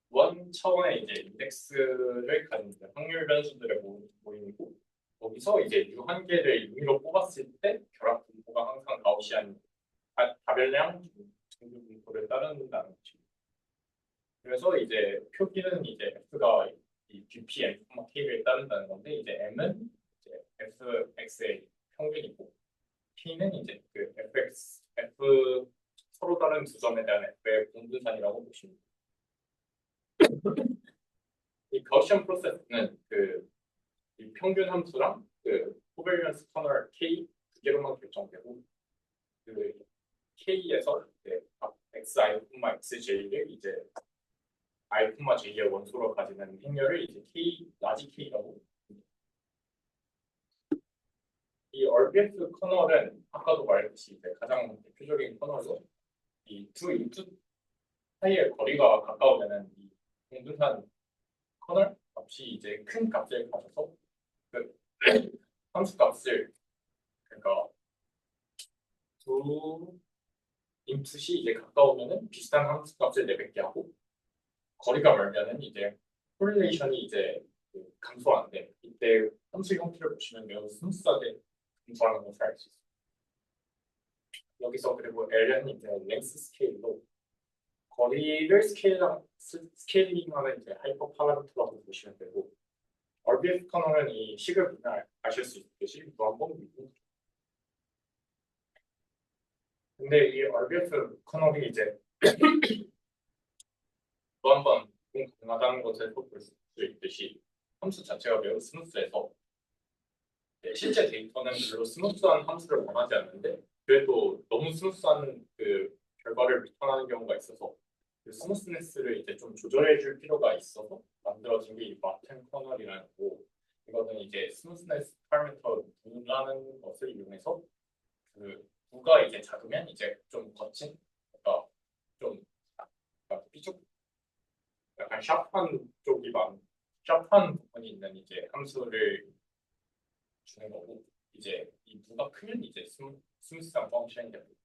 무한 차원의 이제 인덱스를 가진 이제 확률 변수들의 모임이고, 거기서 이제 유한계를 임의로 뽑았을 때 결합 분포가 항상 가우시안 다별량 정규 분포를 따른다는 것입니다. 그래서 이제 표기는 이제 f가 이 bp m, k를 따른다는 건데, 이제 m은 이제 fx의 평균이고, p는 이제 그 f 서로 다른 두 점에 대한 f의 공분산이라고 보시면 됩니다. 이 가우시안 프로세스는 이 평균 함수랑 그 코베리언스 커널 k 두 개로만 결정되고, 그 k에서 이제 xi, xj를 이제 i, j의 원소로 가지는 행렬을 이제 k, 라지 k라고. 이 RBF 커널은 아까도 말했듯이 이제 가장 대표적인 커널로 이 두 인풋 사이의 거리가 가까우면은 이 공분산 커널 값이 이제 큰 값을 가져서 그 함수 값을, 그러니까 두 인풋이 이제 가까우면은 비슷한 함수 값을 내뱉게 하고, 거리가 멀면은 이제 코릴레이션이 이제 감소하는데, 이때 함수 형태를 보시면 매우 스무스하게 감소하는 것을 알 수 있습니다. 여기서 그리고 L은 이제 랭스 스케일로 거리를 스케일링하는 이제 하이퍼 파라미터라고 보시면 되고, RBF 커널은 이 식을 보면 아실 수 있듯이 무한봉이고, 근데 이 RBF 커널이 이제 또 한 번 가능하다는 것을 볼 수 있듯이 함수 자체가 매우 스무스해서, 실제 데이터는 별로 스무스한 함수를 원하지 않는데 그래도 너무 스무스한 그 결과를 리턴하는 경우가 있어서, 그 스무스네스를 이제 좀 조절해 줄 필요가 있어서 만들어진 게 이 마텐 커널이라는 거고, 이거는 이제 스무스네스 파라미터 U라는 것을 이용해서 그 U가 이제 작으면 이제 좀 거친, 그러니까 좀 약간 삐죽, 약간 샤프한 부분이 있는 이제 함수를 주는 거고, 이제 이 U가 크면 이제 스무스한 펑션이 됩니다.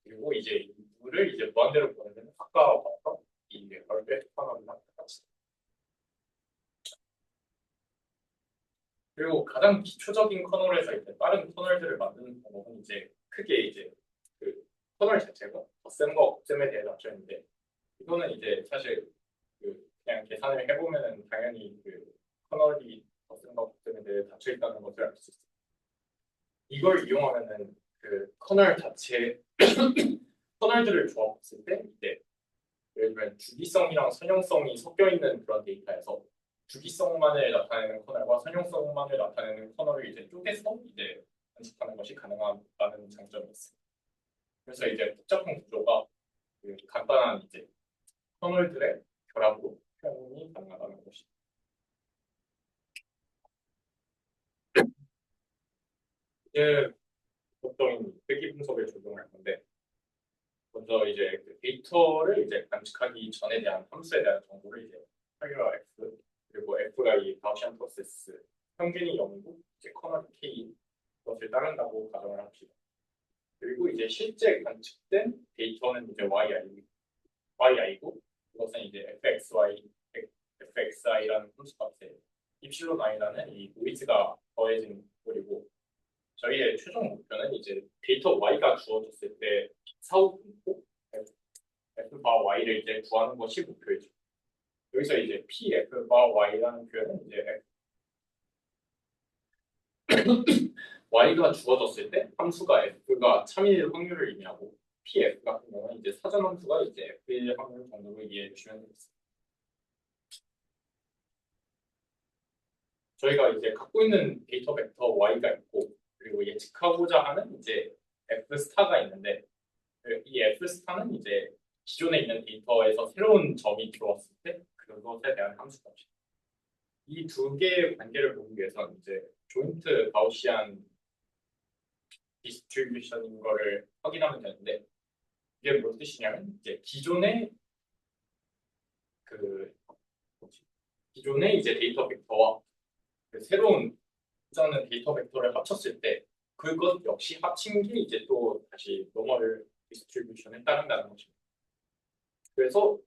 그리고 이제 이 U를 이제 무한대로 보내면 아까 봤던 이 얼베트 커널이랑 같이. 그리고 가장 기초적인 커널에서 이제 다른 커널들을 만드는 방법은 이제 크게 이제 그 커널 자체가 덧셈과 곱셈에 대해 닫혀 있는데, 이거는 이제 사실 그냥 계산을 해보면은 당연히 그 커널이 덧셈과 곱셈에 대해 닫혀 있다는 것을 알 수 있어요. 이걸 이용하면은 그 커널 자체 커널들을 조합했을 때 이제 예를 들면 주기성이랑 선형성이 섞여 있는 그런 데이터에서 주기성만을 나타내는 커널과 선형성만을 나타내는 커널을 이제 쪼개서 이제 관측하는 것이 가능하다는 장점이 있습니다. 그래서 이제 복잡한 구조가 그 간단한 이제 커널들의 결합으로 표현이 가능하다는 것입니다. 이제 본격적인 회귀 분석을 적용할 건데, 먼저 이제 그 데이터를 이제 관측하기 전에 대한 함수에 대한 정보를 이제 확인할 x, 그리고 f가 이 가우시안 프로세스 평균이 0이고 이제 커널 k 것을 따른다고 가정을 합시다. 그리고 이제 실제 관측된 데이터는 이제 yi고, 그것은 이제 fxi라는 함수값에 입실론 i라는 이 노이즈가 더해진 꼴이고, 저희의 최종 목표는 이제 데이터 y가 주어졌을 때 사후 분포 f 바 y를 이제 구하는 것이 목표이죠. 여기서 이제 p f 바 y라는 표현은 이제 y가 주어졌을 때 함수가 f가 참일 확률을 의미하고, PF 같은 경우는 이제 사전 함수가 이제 F의 확률 정도로 이해해 주시면 되겠습니다. 저희가 이제 갖고 있는 데이터 벡터 Y가 있고 그리고 예측하고자 하는 이제 F 스타가 있는데 이 F 스타는 이제 기존에 있는 데이터에서 새로운 점이 들어왔을 때 그것에 대한 함수값이 이 두 개의 관계를 보기 위해서는 이제 조인트 가우시안 디스트리뷰션인 거를 확인하면 되는데 이게 무슨 뜻이냐면 이제 기존의 이제 데이터 벡터와 그 새로운 구조하는 데이터 벡터를 합쳤을 때 그것 역시 합친 게 이제 또 다시 노멀 디스트리뷰션에 따른다는 것입니다. 그래서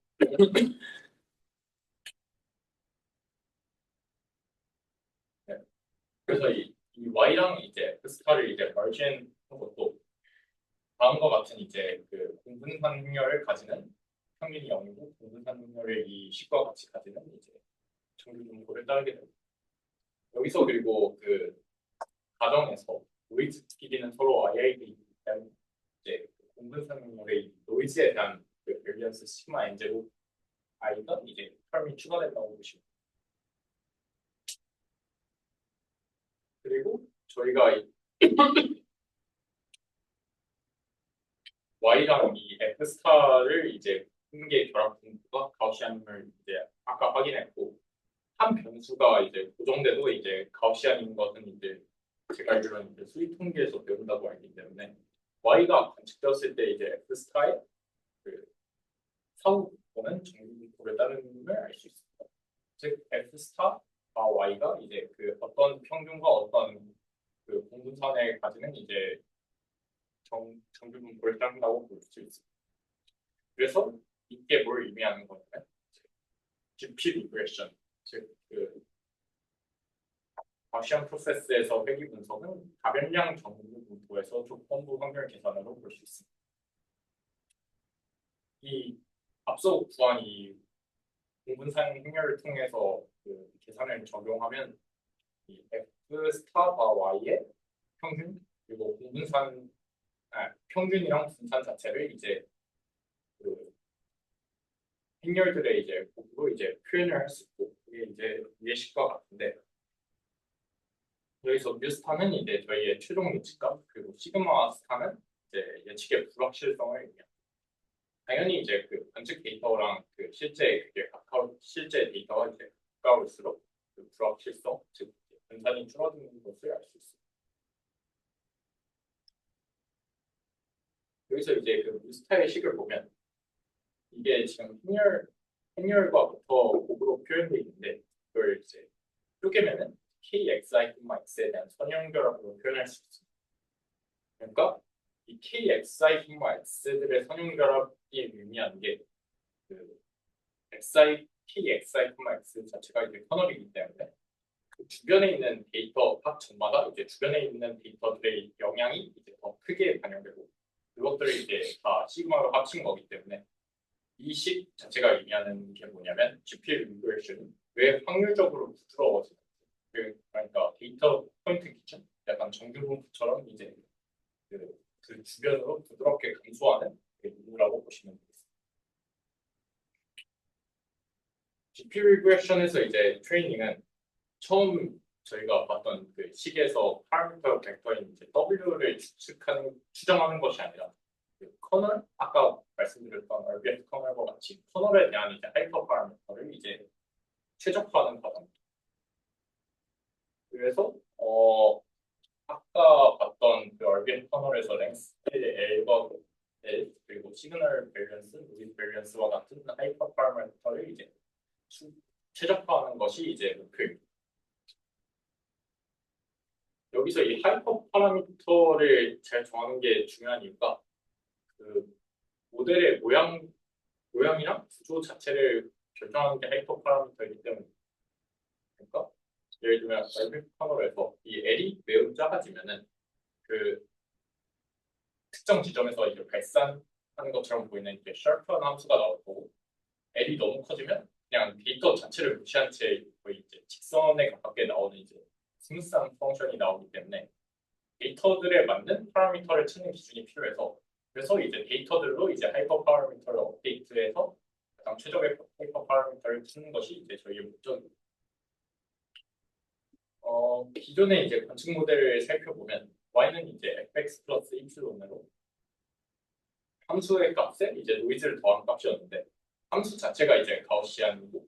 네. 그래서 이 Y랑 이제 F 스타를 이제 멀지한 것도 다음과 같은 이제 그 공분산 확률을 가지는 평균이 0이고 공분산 확률을 이 식과 같이 가지는 이제 정규 분포를 따르게 됩니다. 여기서 그리고 그 가정에서 노이즈 PD는 서로 IID 때문에 이제 공분산 확률의 노이즈에 대한 그 밸리언스 시그마 n제로 I가 이제 텀이 추가된다고 보시면 그리고 저희가 Y랑 이 F 스타를 이제 분계 결합 분포가 가우시안을 이제 아까 확인했고 한 변수가 이제 고정돼도 이제 가우시안인 것은 이제 제가 알기로는 이제 수익 통계에서 배운다고 알기 때문에 Y가 관측되었을 때 이제 F 스타의 그 사후 분포는 정규 분포를 따르는 걸 알 수 있습니다. 즉 F 스타와 Y가 이제 그 어떤 평균과 어떤 그 공분선을 가지는 이제 정규 분포를 따른다고 볼 수 있습니다. 그래서 이게 뭘 의미하는 거냐면 GP 리그레션, 즉그 가우시안 프로세스에서 회귀 분석은 다변량 정규 분포에서 조건부 확률 계산으로 볼 수 있습니다. 이 앞서 구한 이 공분산 확률을 통해서 그 계산을 적용하면 이 F 스타와 Y의 평균 그리고 평균이랑 분산 자체를 이제 그 행렬들의 이제 곱으로 이제 표현을 할 수 있고 이게 이제 예식과 같은데 여기서 뮤 스타는 이제 저희의 최종 예측값 그리고 시그마 스타는 이제 예측의 불확실성을 의미합니다. 당연히 이제 그 관측 데이터랑 그 실제 데이터가 이제 가까울수록 그 불확실성 즉 분산이 줄어드는 것을 알 수 있습니다. 여기서 이제 그 뮤스타의 식을 보면 이게 지금 행렬과부터 곱으로 표현되어 있는데 그걸 이제 쪼개면은 KXI, X에 대한 선형결합으로 표현할 수 있습니다. 그러니까 이 KXI, X들의 선형결합이 의미하는 게그 KXI, X 자체가 이제 커널이기 때문에 그 주변에 있는 데이터 합전마다 이제 주변에 있는 데이터들의 영향이 이제 더 크게 반영되고 그것들을 이제 다 시그마로 합친 거기 때문에 이 식 자체가 의미하는 게 뭐냐면 GP 리그레션은 왜 확률적으로 부드러워지는지 그러니까 데이터 포인트 기준 약간 정규 분포처럼 이제 그 주변으로 부드럽게 감소하는 부분이라고 보시면 되겠습니다. GP 리그레션에서 이제 트레이닝은 처음 저희가 봤던 그 식에서 파라미터 벡터인 이제 W를 추정하는 것이 아니라 그 커널 아까 말씀드렸던 RBF 커널과 같이 커널에 대한 이제 하이퍼 파라미터를 이제 최적화하는 과정입니다. 그래서 아까 봤던 그 RBF 커널에서 랭스 L과 L 그리고 시그널 밸런스, 노이즈 밸런스와 같은 하이퍼 파라미터를 이제 최적화하는 것이 이제 목표입니다. 여기서 이 하이퍼 파라미터를 잘 정하는 게 중요한 이유가 그 모델의 모양이랑 구조 자체를 결정하는 게 하이퍼 파라미터이기 때문입니다. 그러니까 예를 들면 RBF 커널에서 이 L이 매우 작아지면은 그 특정 지점에서 이제 발산하는 것처럼 보이는 이제 샤프한 함수가 나올 거고 L이 너무 커지면 그냥 데이터 자체를 무시한 채 거의 이제 직선에 가깝게 나오는 이제 스무스한 펑션이 나오기 때문에 데이터들에 맞는 파라미터를 찾는 기준이 필요해서 그래서 이제 데이터들로 이제 하이퍼 파라미터를 업데이트해서 가장 최적의 하이퍼 파라미터를 찾는 것이 이제 저희의 목적입니다. 기존의 이제 관측 모델을 살펴보면 y는 이제 fx 플러스 이플론으로 함수의 값에 이제 노이즈를 더한 값이었는데 함수 자체가 이제 가우시안이고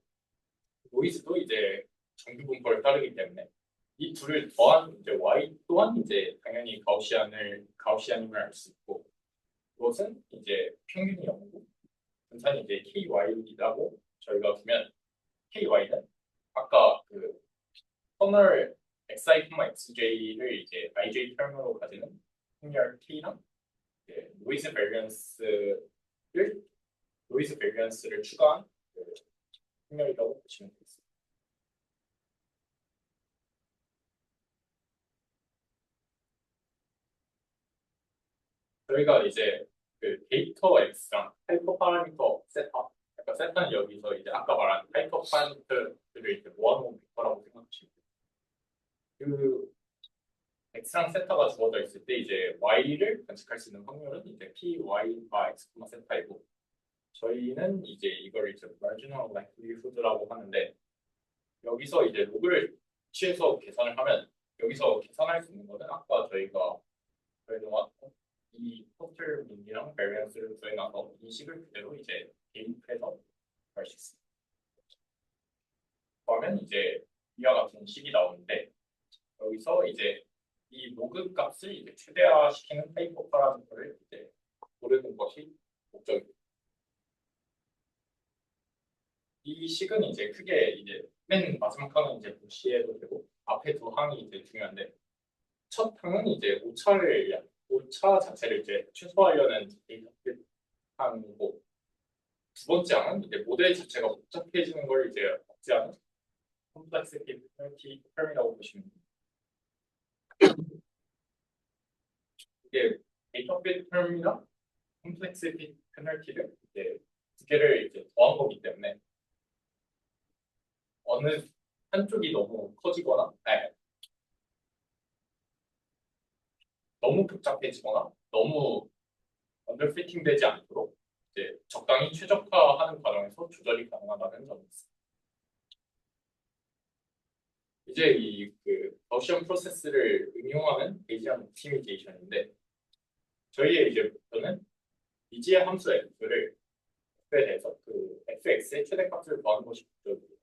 노이즈도 이제 정규 분포를 따르기 때문에 이 둘을 더한 이제 y 또한 이제 당연히 가우시안임을 알 수 있고 이것은 이제 평균이 0이고 분산이 이제 ky이라고 저희가 두면 ky는 아까 그 터널 xi, xj를 이제 ij term으로 가지는 확률 k랑 노이즈 베리언스를 추가한 그 확률이라고 보시면 되겠습니다. 저희가 이제 그 데이터 x랑 하이퍼 파라미터 세타, 그러니까 세타는 여기서 이제 아까 말한 하이퍼 파라미터들을 이제 모아놓은 벡터라고 생각하시면 돼요. 그 x랑 세타가 주어져 있을 때 이제 y를 관측할 수 있는 확률은 이제 p, y가 x, 세타이고 저희는 이제 이걸 이제 marginal likelihood라고 하는데 여기서 이제 로그를 취해서 계산을 하면 여기서 계산할 수 있는 거는 아까 저희가 이 토탈 민이랑 베리언스를 구해놔서 이 식을 그대로 이제 대입해서 할 수 있습니다. 그러면 이제 이와 같은 식이 나오는데 여기서 이제 이 로그 값을 이제 최대화시키는 하이퍼 파라미터를 이제 고르는 것이 목적입니다. 이 식은 이제 크게 이제 맨 마지막 항은 이제 무시해도 되고 앞에 두 항이 이제 중요한데 첫 항은 이제 오차 자체를 이제 최소화하려는 항이고 두 번째 항은 이제 모델 자체가 복잡해지는 걸 이제 억제하는 컴플렉시티 페널티 term이라고 보시면 됩니다. 이게 데이터 fit term이나 컴플렉시티 페널티를 이제 두 개를 이제 더한 거기 때문에 어느 한쪽이 너무 커지거나 너무 복잡해지거나 너무 언더피팅 되지 않도록 이제 적당히 최적화하는 과정에서 조절이 가능하다는 점이 있습니다. 이제 이 그 가우시안 프로세스를 응용하는 베이지안 옵티미제이션인데 저희의 이제 목표는 미지의 함수 f에 대해서 그 fx의 최대값을 구하는 것이 목적이에요.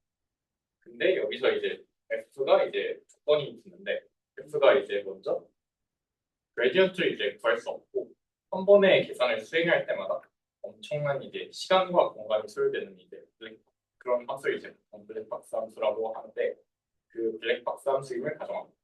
근데 여기서 이제 f가 이제 조건이 붙는데 f가 이제 먼저 그레디언트를 이제 구할 수 없고 한 번의 계산을 수행할 때마다 엄청난 이제 시간과 공간이 소요되는 이제 그런 함수를 이제 블랙박스 함수라고 하는데 그 블랙박스 함수임을 가정합니다.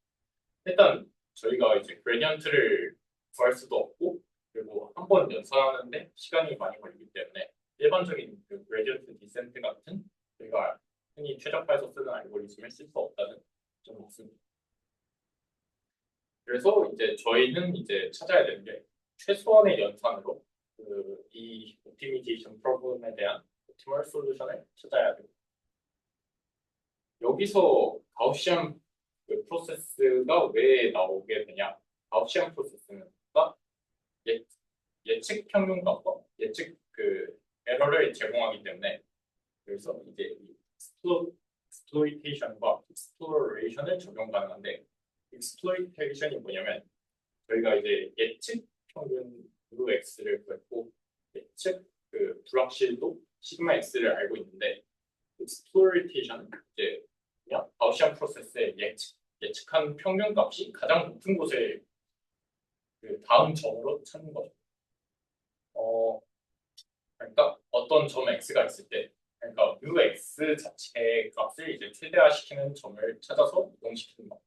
일단 저희가 이제 그레디언트를 구할 수도 없고 그리고 한 번 연산하는데 시간이 많이 걸리기 때문에 일반적인 그 그레디언트 디센트 같은 저희가 흔히 최적화해서 쓰는 알고리즘을 쓸 수 없다는 점이 있습니다. 그래서 이제 저희는 이제 찾아야 되는 게 최소한의 연산으로 이 옵티미제이션 프로블럼에 대한 옵티멀 솔루션을 찾아야 됩니다. 여기서 가우시안 그 프로세스가 왜 나오게 되냐? 가우시안 프로세스는 예측 평균값과 예측 그 에러를 제공하기 때문에 그래서 이제 exploitation과 exploration을 적용 가능한데 exploitation이 뭐냐면 저희가 이제 예측 평균 x를 구했고 예측 그 불확실도 시그마 x를 알고 있는데 exploitation은 이제 그냥 가우시안 프로세스의 예측한 평균값이 가장 높은 곳을 그 다음 점으로 찾는 거죠. 그러니까 어떤 점 x가 있을 때 그러니까 ux 자체의 값을 이제 최대화시키는 점을 찾아서 이동시키는 거.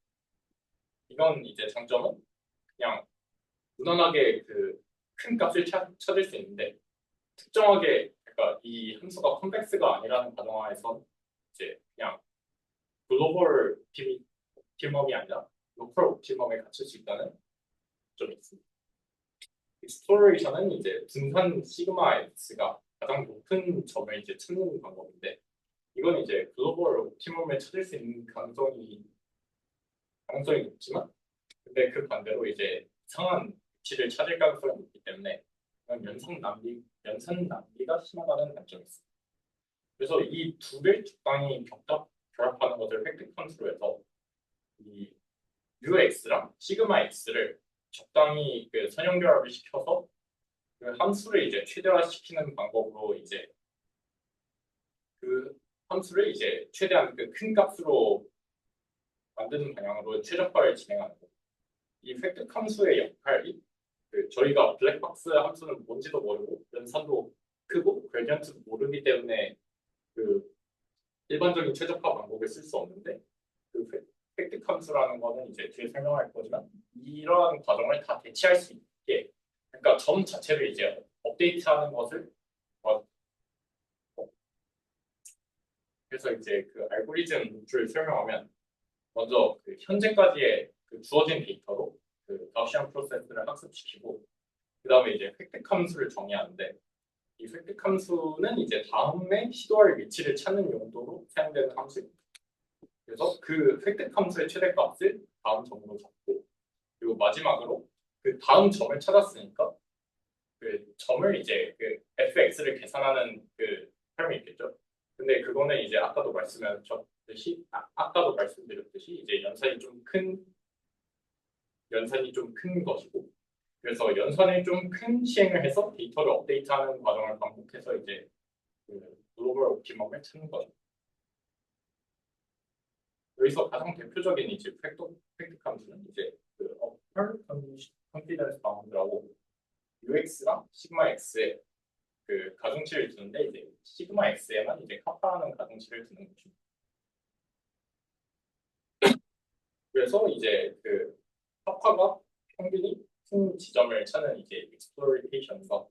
이건 이제 장점은 그냥 무난하게 그 큰 값을 찾을 수 있는데 특정하게 그러니까 이 함수가 컴플렉스가 아니라는 가정하에서 이제 그냥 글로벌 옵티멈이 아니라 로컬 옵티멈에 갇힐 수 있다는 점이 있습니다. 익스플로레이션은 이제 분산 시그마 x가 가장 높은 점을 이제 찾는 방법인데 이건 이제 글로벌 옵티멈을 찾을 수 있는 가능성이 높지만 근데 그 반대로 이제 이상한 위치를 찾을 가능성이 있기 때문에 연산 낭비가 심하다는 단점이 있습니다. 그래서 이 두 개를 적당히 결합하는 것을 획득 함수로 해서 이 UX랑 시그마 X를 적당히 그 선형 결합을 시켜서 그 함수를 이제 최대화시키는 방법으로 이제 그 함수를 이제 최대한 그 큰 값으로 만드는 방향으로 최적화를 진행하는 거. 이 획득 함수의 역할이 그 저희가 블랙박스 함수는 뭔지도 모르고 연산도 크고 그레디언트도 모르기 때문에 그 일반적인 최적화 방법을 쓸 수 없는데 그 획득 함수라는 거는 이제 뒤에 설명할 거지만 이러한 과정을 다 대체할 수 있게 그러니까 점 자체를 이제 업데이트하는 것을 어, 그래서 이제 그 알고리즘을 설명하면 먼저 그 현재까지의 그 주어진 데이터로 그 가우시안 프로세스를 학습시키고 그 다음에 이제 획득 함수를 정의하는데 이 획득 함수는 이제 다음에 시도할 위치를 찾는 용도로 사용되는 함수입니다. 그래서 그 획득 함수의 최대값을 다음 점으로 잡고 그리고 마지막으로 그 다음 점을 찾았으니까 그 점을 이제 그 fx를 계산하는 그 term이 있겠죠. 근데 그거는 이제 아까도 말씀드렸듯이 이제 연산이 좀 큰 것이고 그래서 연산을 좀 큰 시행을 해서 데이터를 업데이트하는 과정을 반복해서 이제 그 글로벌 옵티멈을 찾는 거죠. 여기서 가장 대표적인 이제 획득 함수는 이제 그 upper confidence bound라고 UX랑 시그마 X의 그 가중치를 두는데 이제 시그마 X에만 이제 카파라는 가중치를 두는 거죠. 그래서 이제 그 카파가 평균이 큰 지점을 찾는 이제 exploitation에서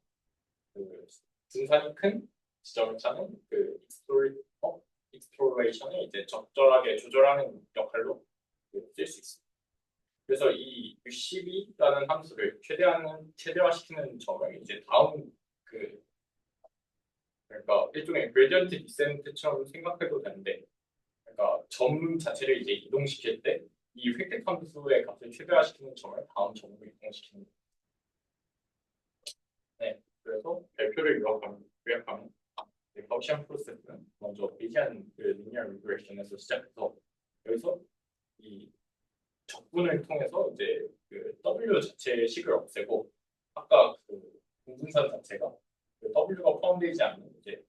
그 분산이 큰 지점을 찾는 그 exploration을 이제 적절하게 조절하는 역할로 쓸 수 있습니다. 그래서 이 UCB라는 함수를 최대화시키는 점을 이제 다음 그 그러니까 일종의 그레디언트 디센트처럼 생각해도 되는데 그러니까 점 자체를 이제 이동시킬 때 이 획득 함수의 값을 최대화시키는 점을 다음 점으로 이동시키는 거예요. 네, 그래서 별표를 요약하면 가우시안 프로세스는 먼저 베이지안 그 리니어 리그레션에서 시작해서 여기서 이 적분을 통해서 이제 그 W 자체의 식을 없애고 아까 그 공분산 자체가 그 W가 포함되지 않는 이제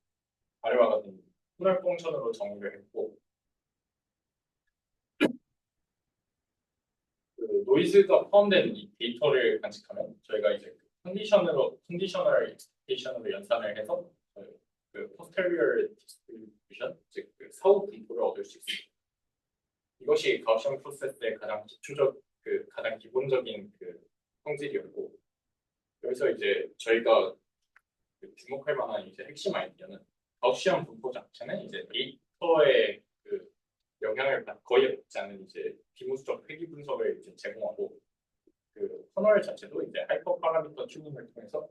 아래와 같은 분할 펑션으로 정의를 했고 그 노이즈가 포함된 이 데이터를 간직하면 저희가 이제 컨디셔널 익스펙테이션으로 연산을 해서 그 posterior distribution 즉 그 사후 분포를 얻을 수 있습니다. 이것이 가우시안 프로세스의 가장 기본적인 그 성질이었고 여기서 이제 저희가 그 주목할 만한 이제 핵심 아이디어는 가우시안 분포 자체는 이제 데이터의 그 영향을 거의 받지 않는 이제 비무수적 회귀 분석을 이제 제공하고 그 커널 자체도 이제 하이퍼 파라미터 튜닝을 통해서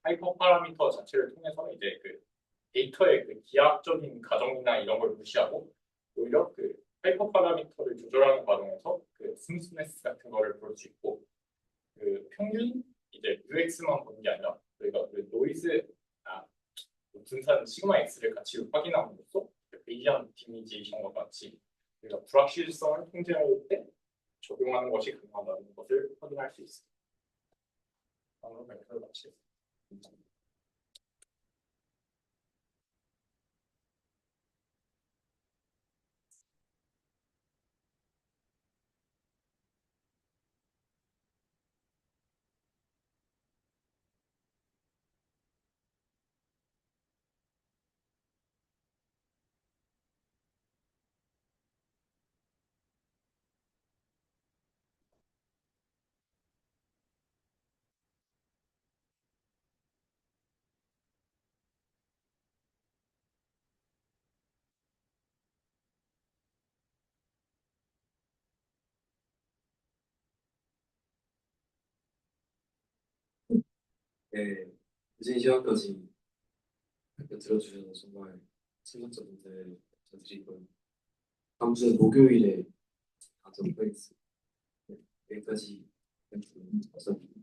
하이퍼 파라미터 자체를 통해서 이제 그 데이터의 그 기하학적인 가정이나 이런 걸 무시하고 오히려 그 하이퍼 파라미터를 조절하는 과정에서 그 스무스네스 같은 거를 볼 수 있고 그 평균 이제 UX만 보는 게 아니라 저희가 그 노이즈 분산 시그마 X를 같이 확인함으로써 베이지안 옵티미제이션과 같이 우리가 불확실성을 통제할 때 적용하는 것이 가능하다는 것을 확인할 수 있습니다. 다음으로 발표를 마치겠습니다. 감사합니다. 네, 늦은 시간까지 들어주셔서 정말 참석자분들 감사드리고요. 다음 주 목요일에 가도록 하겠습니다. 네, 여기까지 감사합니다.